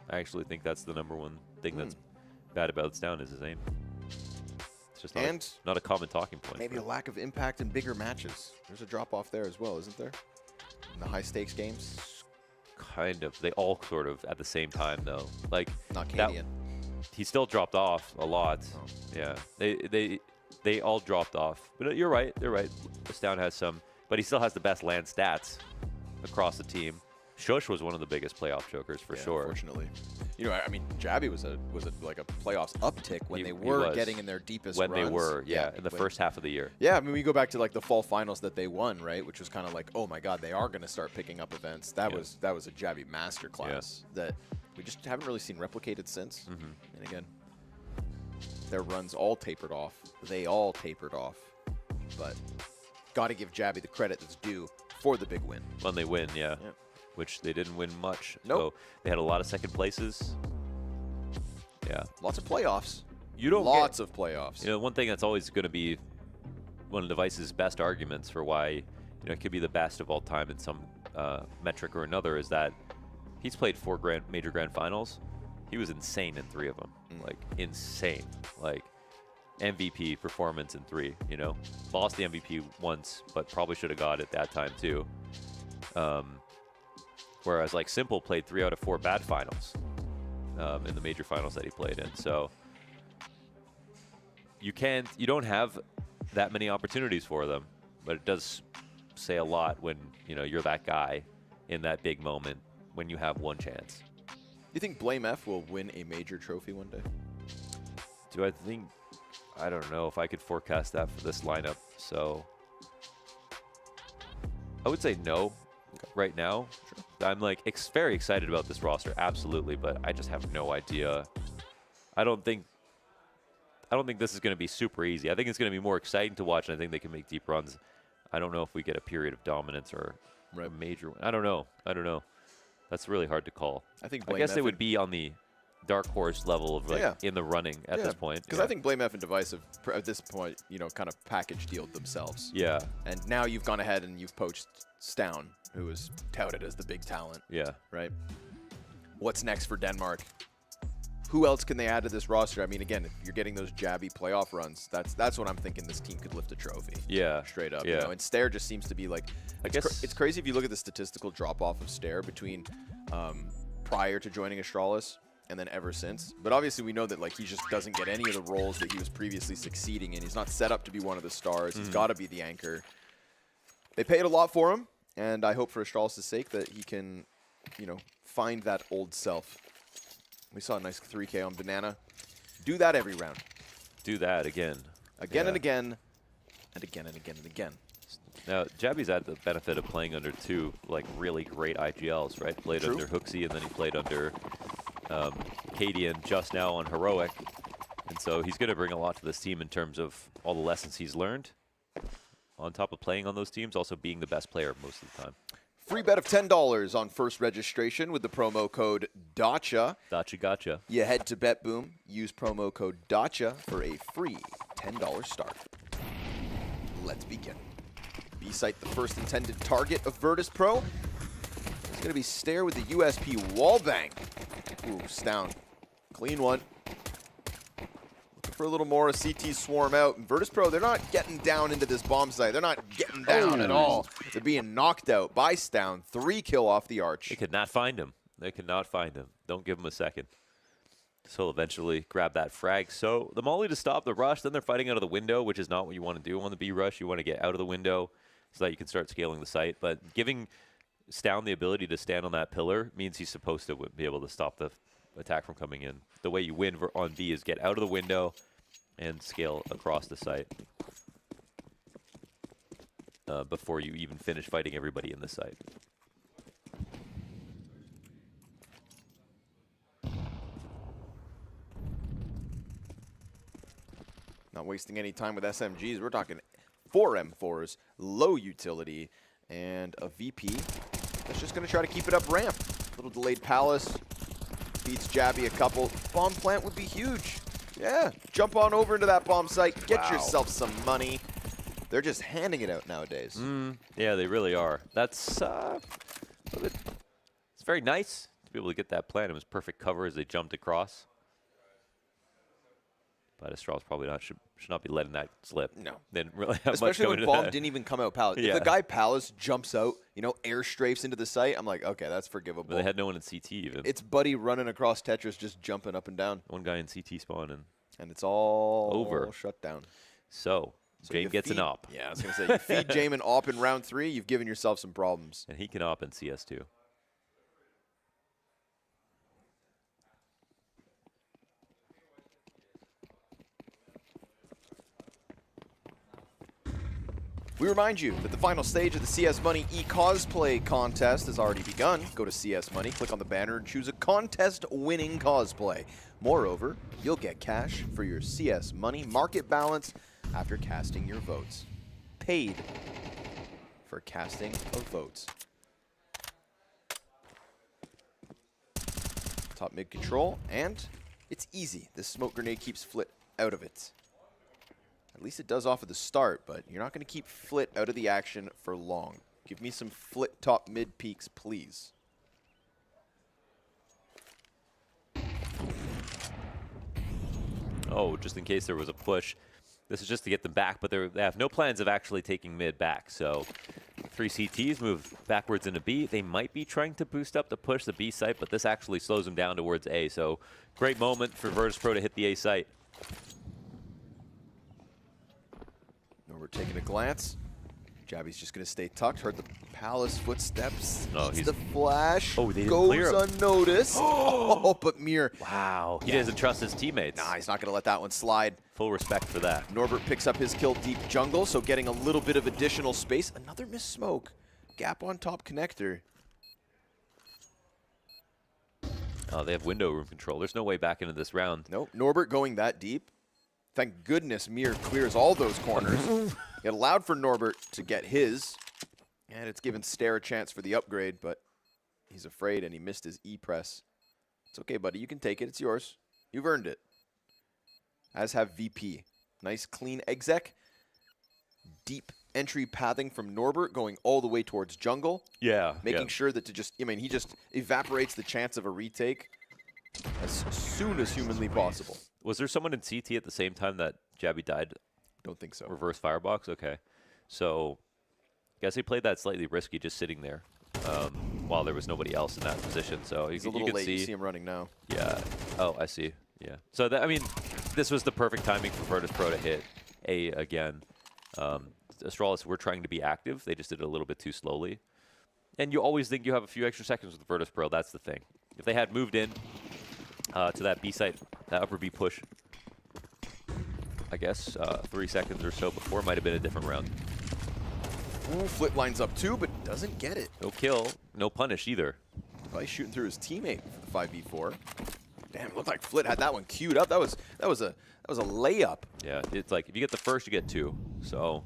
I actually think that's the number one thing that's bad about Stown is his aim. It's just not a common talking point. Maybe a lack of impact in bigger matches. There's a drop off there as well, isn't there? In the high stakes games. Kind of. They all sort of at the same time though. Like, Not Cadian. He still dropped off a lot. Oh. Yeah, they all dropped off. But you're right. They're right. Stown has some, but he still has the best land stats across the team. Shush was one of the biggest playoff chokers for sure. Unfortunately, I mean, Jabby was like a playoffs uptick when they were getting in their deepest runs. When they were, in the first half of the year. Yeah, I mean, we go back to like the fall finals that they won, right? Which was kind of like, oh my God, they are going to start picking up events. That was a Jabby masterclass that we just haven't really seen replicated since. And again, their runs all tapered off. They all tapered off, but got to give Jabby the credit that's due for the big win. When they win, yeah. Which they didn't win much. Nope. So they had a lot of second places. Yeah. Lots of playoffs. Lots of playoffs. One thing that's always going to be one of Device's best arguments for why it could be the best of all time in some metric or another is that he's played 4 major grand finals. He was insane in 3 of them. Like, insane. Like, MVP performance in 3, Lost the MVP once, but probably should have got it that time too. Whereas, like, Simple played 3 out of 4 bad finals in the major finals that he played in. So you don't have that many opportunities for them, but it does say a lot when you're that guy in that big moment when you have one chance. You think Blame F will win a major trophy one day? I don't know if I could forecast that for this lineup. So I would say no. Right now, I'm like very excited about this roster, absolutely, but I just have no idea. I don't think this is going to be super easy. I think it's going to be more exciting to watch, and I think they can make deep runs. I don't know if we get a period of dominance or a major one. I don't know. That's really hard to call. I think I guess they would be on the dark horse level of like in the running at this point. Because I think Blame F and Device have, at this point, you know, kind of package dealed themselves. Yeah. And now you've gone ahead and you've poached Stown, who is touted as the big talent. Yeah. Right? What's next for Denmark? Who else can they add to this roster? I mean, again, if you're getting those jabby playoff runs, that's what I'm thinking this team could lift a trophy. Yeah. Straight up. Yeah. You know? And Stair just seems to be like, I guess it's crazy if you look at the statistical drop-off of Stair between prior to joining Astralis and then ever since. But obviously we know that like he just doesn't get any of the roles that he was previously succeeding in. He's not set up to be one of the stars. He's got to be the anchor. They paid a lot for him, and I hope for Astralis' sake that he can, you know, find that old self. We saw a nice 3K on Banana. Do that every round. Do that again. Again and again, and again and again and again. Now, Jabby's had the benefit of playing under two like really great IGLs, right? Played under Hooksy, and then he played under Cadian just now on Heroic. And so he's going to bring a lot to this team in terms of all the lessons he's learned. On top of playing on those teams, also being the best player most of the time. Free bet of $10 on first registration with the promo code Dacha. Dacha gotcha. You head to BetBoom, use promo code Dacha for a free $10 start. Let's begin. B-site, the first intended target of Virtus.Pro. It's going to be Stair with the USP wallbang. Ooh, Stown. Clean one. Looking for a little more. A CT swarm out. And Virtus.Pro, they're not getting down into this bomb site. They're not getting down at all. They're being knocked out by Stown. 3 kill off the arch. They could not find him. They could not find him. Don't give him a second. So he'll eventually grab that frag. So the molly to stop the rush. Then they're fighting out of the window, which is not what you want to do on the B rush. You want to get out of the window so that you can start scaling the site. But giving Stown the ability to stand on that pillar means he's supposed to be able to stop the attack from coming in. The way you win on B is get out of the window and scale across the site before you even finish fighting everybody in the site. Not wasting any time with SMGs. We're talking 4 M4s, low utility, and a VP that's just going to try to keep it up ramp. Little delayed Palace. Beats Jabby a couple. Bomb plant would be huge. Yeah, jump on over into that bomb site. Get yourself some money. They're just handing it out nowadays. Yeah, they really are. That's it's very nice to be able to get that plant. It was perfect cover as they jumped across. But Astralis probably should not be letting that slip. No. They didn't really have Especially much when going bomb to didn't even come out Palace. Yeah. If the guy Palace jumps out, you know, air strafes into the site, I'm like, okay, that's forgivable. But they had no one in CT even. It's Buddy running across Tetris, just jumping up and down. One guy in CT spawn And it's all over. Shut down. So Jame gets an op. Yeah, I was going to say, you feed Jame an op in round 3, you've given yourself some problems. And he can op in CS2. We remind you that the final stage of the CS Money e-cosplay contest has already begun. Go to CS Money, click on the banner, and choose a contest-winning cosplay. Moreover, you'll get cash for your CS Money market balance after casting your votes. Paid for casting of votes. Top mid control, and it's easy. This smoke grenade keeps Flit out of it. At least it does off at the start, but you're not going to keep Flit out of the action for long. Give me some Flit top mid peaks, please. Oh, just in case there was a push. This is just to get them back, but they have no plans of actually taking mid back. So 3 CTs move backwards into B. They might be trying to boost up to push the B site, but this actually slows them down towards A. So great moment for Virtus.Pro to hit the A site. We're taking a glance. Jabby's just going to stay tucked. Heard the Palace footsteps. Oh, the flash. Oh, they didn't goes clear him. unnoticed. Oh, but Mir. Wow. He doesn't trust his teammates. Nah, he's not going to let that one slide. Full respect for that. Norbert picks up his kill deep jungle, so getting a little bit of additional space. Another missed smoke. Gap on top connector. Oh, they have window room control. There's no way back into this round. Nope. Norbert going that deep. Thank goodness Mir clears all those corners. It allowed for Norbert to get his, and it's given Stair a chance for the upgrade, but he's afraid and he missed his E-press. It's okay, buddy. You can take it. It's yours. You've earned it. As have VP. Nice, clean exec. Deep entry pathing from Norbert going all the way towards jungle. Yeah. Making sure that he just evaporates the chance of a retake as soon as humanly possible. Was there someone in CT at the same time that Jabby died? Don't think so. Reverse firebox? Okay. So, I guess he played that slightly risky just sitting there while there was nobody else in that position. So, He's a little late. You see him running now. Yeah. Oh, I see. Yeah. So, I mean, this was the perfect timing for Virtus.Pro to hit A again. Astralis were trying to be active. They just did it a little bit too slowly. And you always think you have a few extra seconds with Virtus.Pro. That's the thing. If they had moved in to that B site, that upper B push, I guess 3 seconds or so before might have been a different round. Ooh, Flit lines up too, but doesn't get it. No kill, no punish either. Device shooting through his teammate for the 5v4. Damn, it looked like Flit had that one queued up. That was a layup. Yeah, it's like if you get the first, you get 2. So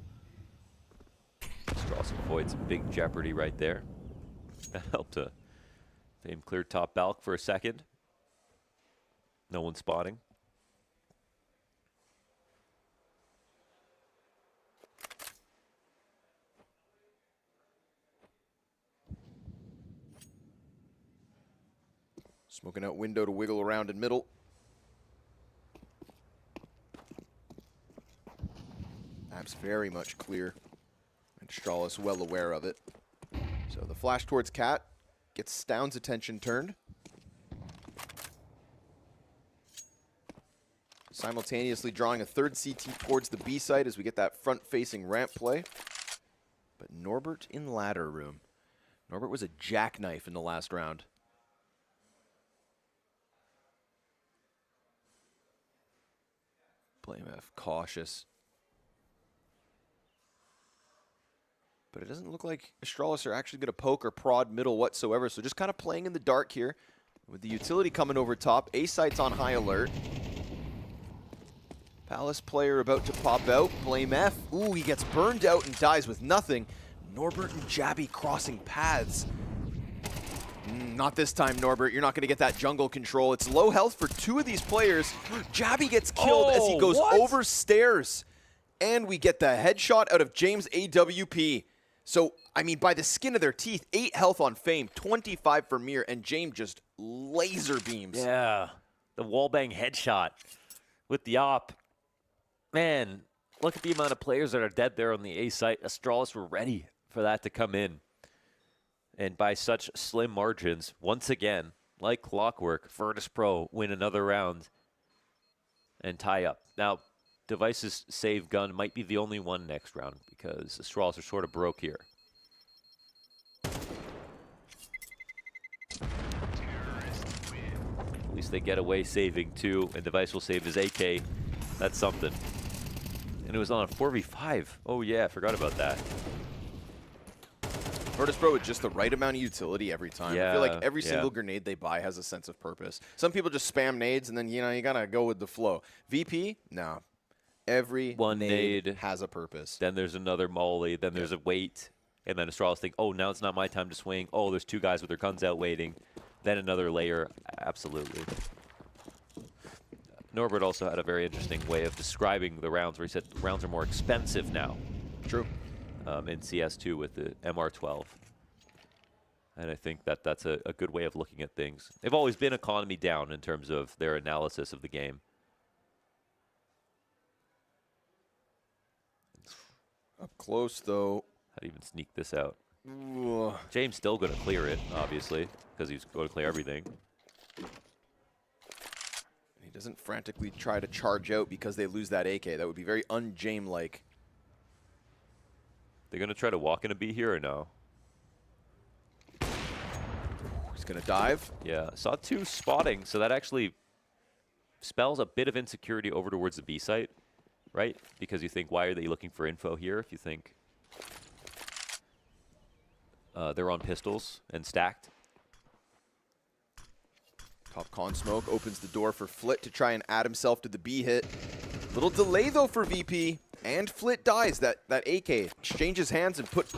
Astralis avoids big jeopardy right there. That helped to Fame clear top balk for a second. No one spotting. Smoking out window to wiggle around in middle. Map's very much clear. And Astralis well aware of it. So the flash towards Cat gets Stound's attention turned. Simultaneously drawing a third CT towards the B site as we get that front-facing ramp play. But Norbert in ladder room. Norbert was a jackknife in the last round. BlameF cautious. But it doesn't look like Astralis are actually going to poke or prod middle whatsoever. So just kind of playing in the dark here. With the utility coming over top. A site's on high alert. Palace player about to pop out. BlameF. Ooh, he gets burned out and dies with nothing. Norbert and Jabby crossing paths. Not this time, Norbert. You're not going to get that jungle control. It's low health for 2 of these players. Jabby gets killed as he goes over stairs. And we get the headshot out of James AWP. So, I mean, by the skin of their teeth, 8 health on Fame, 25 for Mir, and James just laser beams. Yeah, the wallbang headshot with the op. Man, look at the amount of players that are dead there on the A site. Astralis were ready for that to come in. And by such slim margins, once again, like clockwork, Virtus.Pro win another round and tie up. Now, Device's save gun might be the only one next round because Astralis are sort of broke here. At least they get away saving 2, and Device will save his AK. That's something. And it was on a 4v5. Oh yeah, I forgot about that. Virtus.Pro with just the right amount of utility every time. I feel like every single grenade they buy has a sense of purpose. Some people just spam nades and then, you know, you gotta go with the flow. VP, no. Every one nade has a purpose. Then there's another molly, then there's a wait, and then Astralis think, oh, now it's not my time to swing. Oh, there's 2 guys with their guns out waiting. Then another layer, absolutely. Norbert also had a very interesting way of describing the rounds where he said rounds are more expensive now. True. In CS2 with the MR12. And I think that that's a good way of looking at things. They've always been economy down in terms of their analysis of the game. Up close, though. How do you even sneak this out? Ooh. James still going to clear it, obviously, because he's going to clear everything. He doesn't frantically try to charge out because they lose that AK. That would be very un-Jame-like. They're going to try to walk in a B here or no? He's going to dive. Yeah, saw 2 spotting, so that actually spells a bit of insecurity over towards the B site, right? Because you think, why are they looking for info here if you think they're on pistols and stacked? Top con smoke opens the door for Flit to try and add himself to the B hit. Little delay, though, for VP. And Flit dies. That AK exchanges hands and put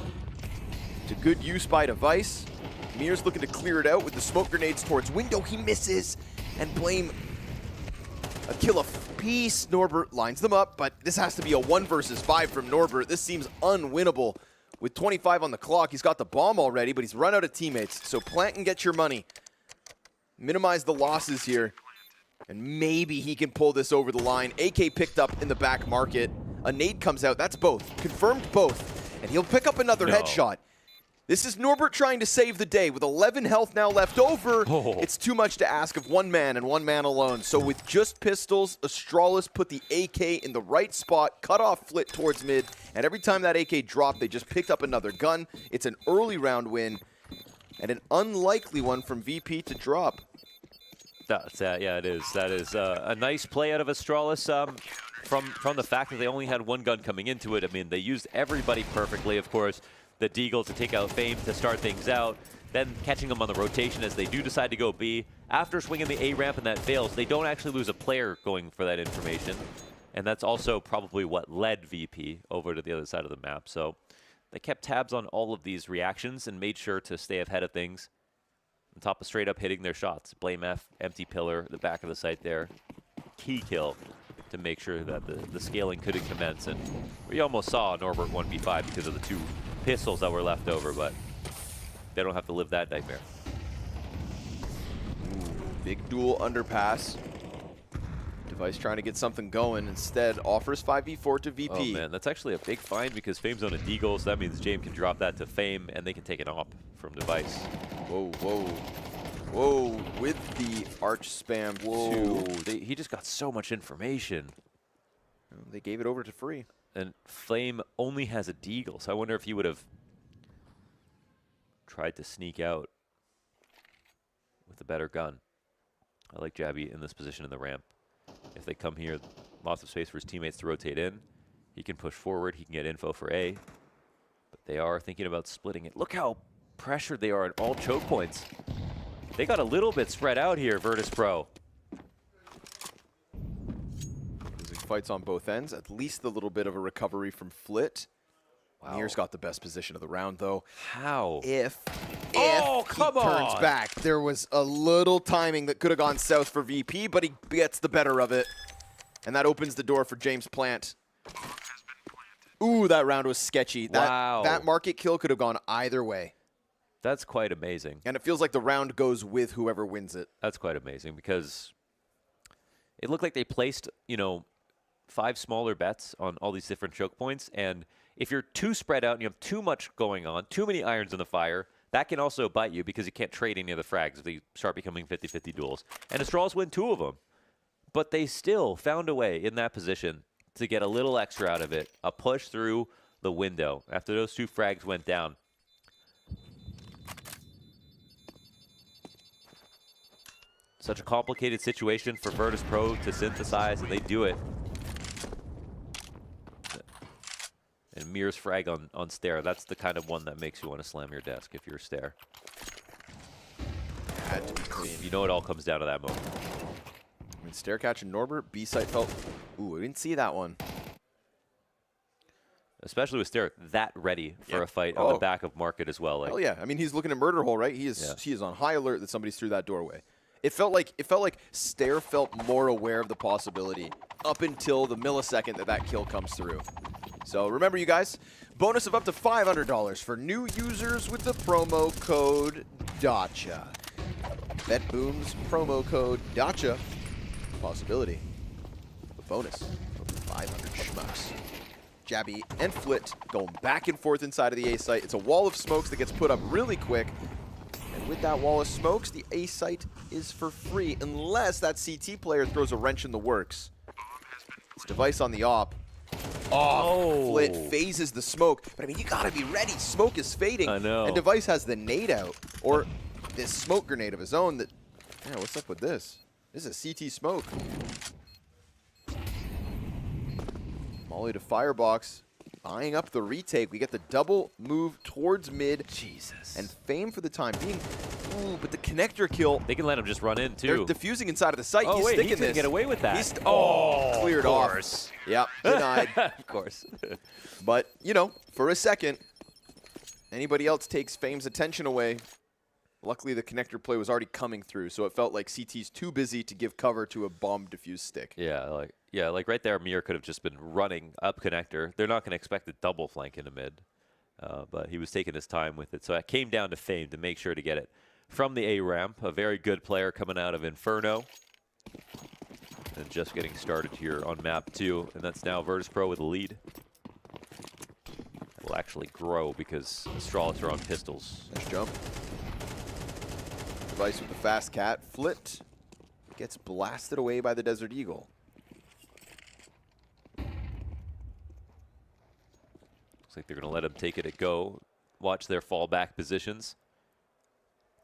to good use by Device. Mears looking to clear it out with the smoke grenades towards window. He misses, and Blame a kill apiece. Norbert lines them up, but this has to be a 1 versus 5 from Norbert. This seems unwinnable. With 25 on the clock, he's got the bomb already, but he's run out of teammates. So plant and get your money. Minimize the losses here, and maybe he can pull this over the line. AK picked up in the back market. A nade comes out. That's both. Confirmed both. And he'll pick up another headshot. This is Norbert trying to save the day. With 11 health now left over, it's too much to ask of one man and one man alone. So with just pistols, Astralis put the AK in the right spot, cut off Flit towards mid, and every time that AK dropped, they just picked up another gun. It's an early round win, and an unlikely one from VP to drop. Yeah, it is. That is a nice play out of Astralis from the fact that they only had one gun coming into it. I mean, they used everybody perfectly, of course. The Deagle to take out Fame to start things out, then catching them on the rotation as they do decide to go B. After swinging the A ramp and that fails, they don't actually lose a player going for that information. And that's also probably what led VP over to the other side of the map. So they kept tabs on all of these reactions and made sure to stay ahead of things. On top of straight up hitting their shots. Blame F, empty pillar, the back of the site there. Key kill to make sure that the scaling couldn't commence. And we almost saw Norbert 1v5 because of the 2 pistols that were left over, but they don't have to live that nightmare. Ooh, big dual underpass. Device trying to get something going. Instead, offers 5v4 to VP. Oh man, that's actually a big find because Fame's on a Deagle, so that means James can drop that to Fame and they can take it off from Device. Whoa, whoa. Whoa, with the arch spam too. He just got so much information. They gave it over to Free. And Flame only has a Deagle, so I wonder if he would have tried to sneak out with a better gun. I like Jabby in this position in the ramp. If they come here, lots of space for his teammates to rotate in. He can push forward, he can get info for A. But they are thinking about splitting it. Look how pressured they are at all choke points. They got a little bit spread out here, Virtus.Pro. Fights on both ends. At least a little bit of a recovery from Flit. Wow. Mears got the best position of the round, though. How? If Oh, he come turns on. back. There was a little timing that could have gone south for VP, but he gets the better of it. And that opens the door for James Plant. Ooh, that round was sketchy. Wow. That market kill could have gone either way. That's quite amazing. And it feels like the round goes with whoever wins it. That's quite amazing because it looked like they placed, 5 smaller bets on all these different choke points. And if you're too spread out and you have too much going on, too many irons in the fire, that can also bite you because you can't trade any of the frags if they start becoming 50-50 duels. And Astralis win 2 of them. But they still found a way in that position to get a little extra out of it. A push through the window after those 2 frags went down. Such a complicated situation for Virtus.Pro to synthesize, and they do it. And Mears frag on Stair. That's the kind of one that makes you want to slam your desk if you're Stair. Had to be clean. You know it all comes down to that moment. I mean, Stair catch and Norbert. B site felt. Ooh, I didn't see that one. Especially with Stair that ready for a fight on the back of market as well. Hell yeah. I mean, he's looking at murder hole, right? He is on high alert that somebody's through that doorway. It felt like Stair felt more aware of the possibility up until the millisecond that kill comes through. So remember, you guys, bonus of up to $500 for new users with the promo code Dacha. BetBoom's promo code Dacha. Possibility. A bonus of 500 schmucks. Jabby and Flit going back and forth inside of the A site. It's a wall of smokes that gets put up really quick. And with that wall of smokes, the A site is for free, unless that CT player throws a wrench in the works. It's Device on the op. Oh, Flit phases the smoke. But I mean, you gotta be ready. Smoke is fading. I know. And Device has the nade out, or this smoke grenade of his own that, yeah, what's up with this? This is a CT smoke. Molly to Firebox. Eyeing up the retake. We get the double move towards mid. Jesus. And Fame for the time being. Ooh, but the connector kill. They can let him just run in, too. They're diffusing inside of the site. Oh, he's wait, sticking he's going to this. get away with that. He's of cleared course. off. Yep, denied. Of course. But, for a second, anybody else takes Fame's attention away. Luckily, the connector play was already coming through, so it felt like CT's too busy to give cover to a bomb defuse stick. Yeah, like right there, Mir could have just been running up connector. They're not going to expect a double flank in the mid, but he was taking his time with it. So it came down to Fame to make sure to get it from the A ramp. A very good player coming out of Inferno. And just getting started here on map 2, and that's now Virtus.Pro with a lead. It will actually grow because Astralis are on pistols. Nice jump. Device with the fast cat. Flit gets blasted away by the Desert Eagle. Looks like they're going to let him take it at go. Watch their fallback positions.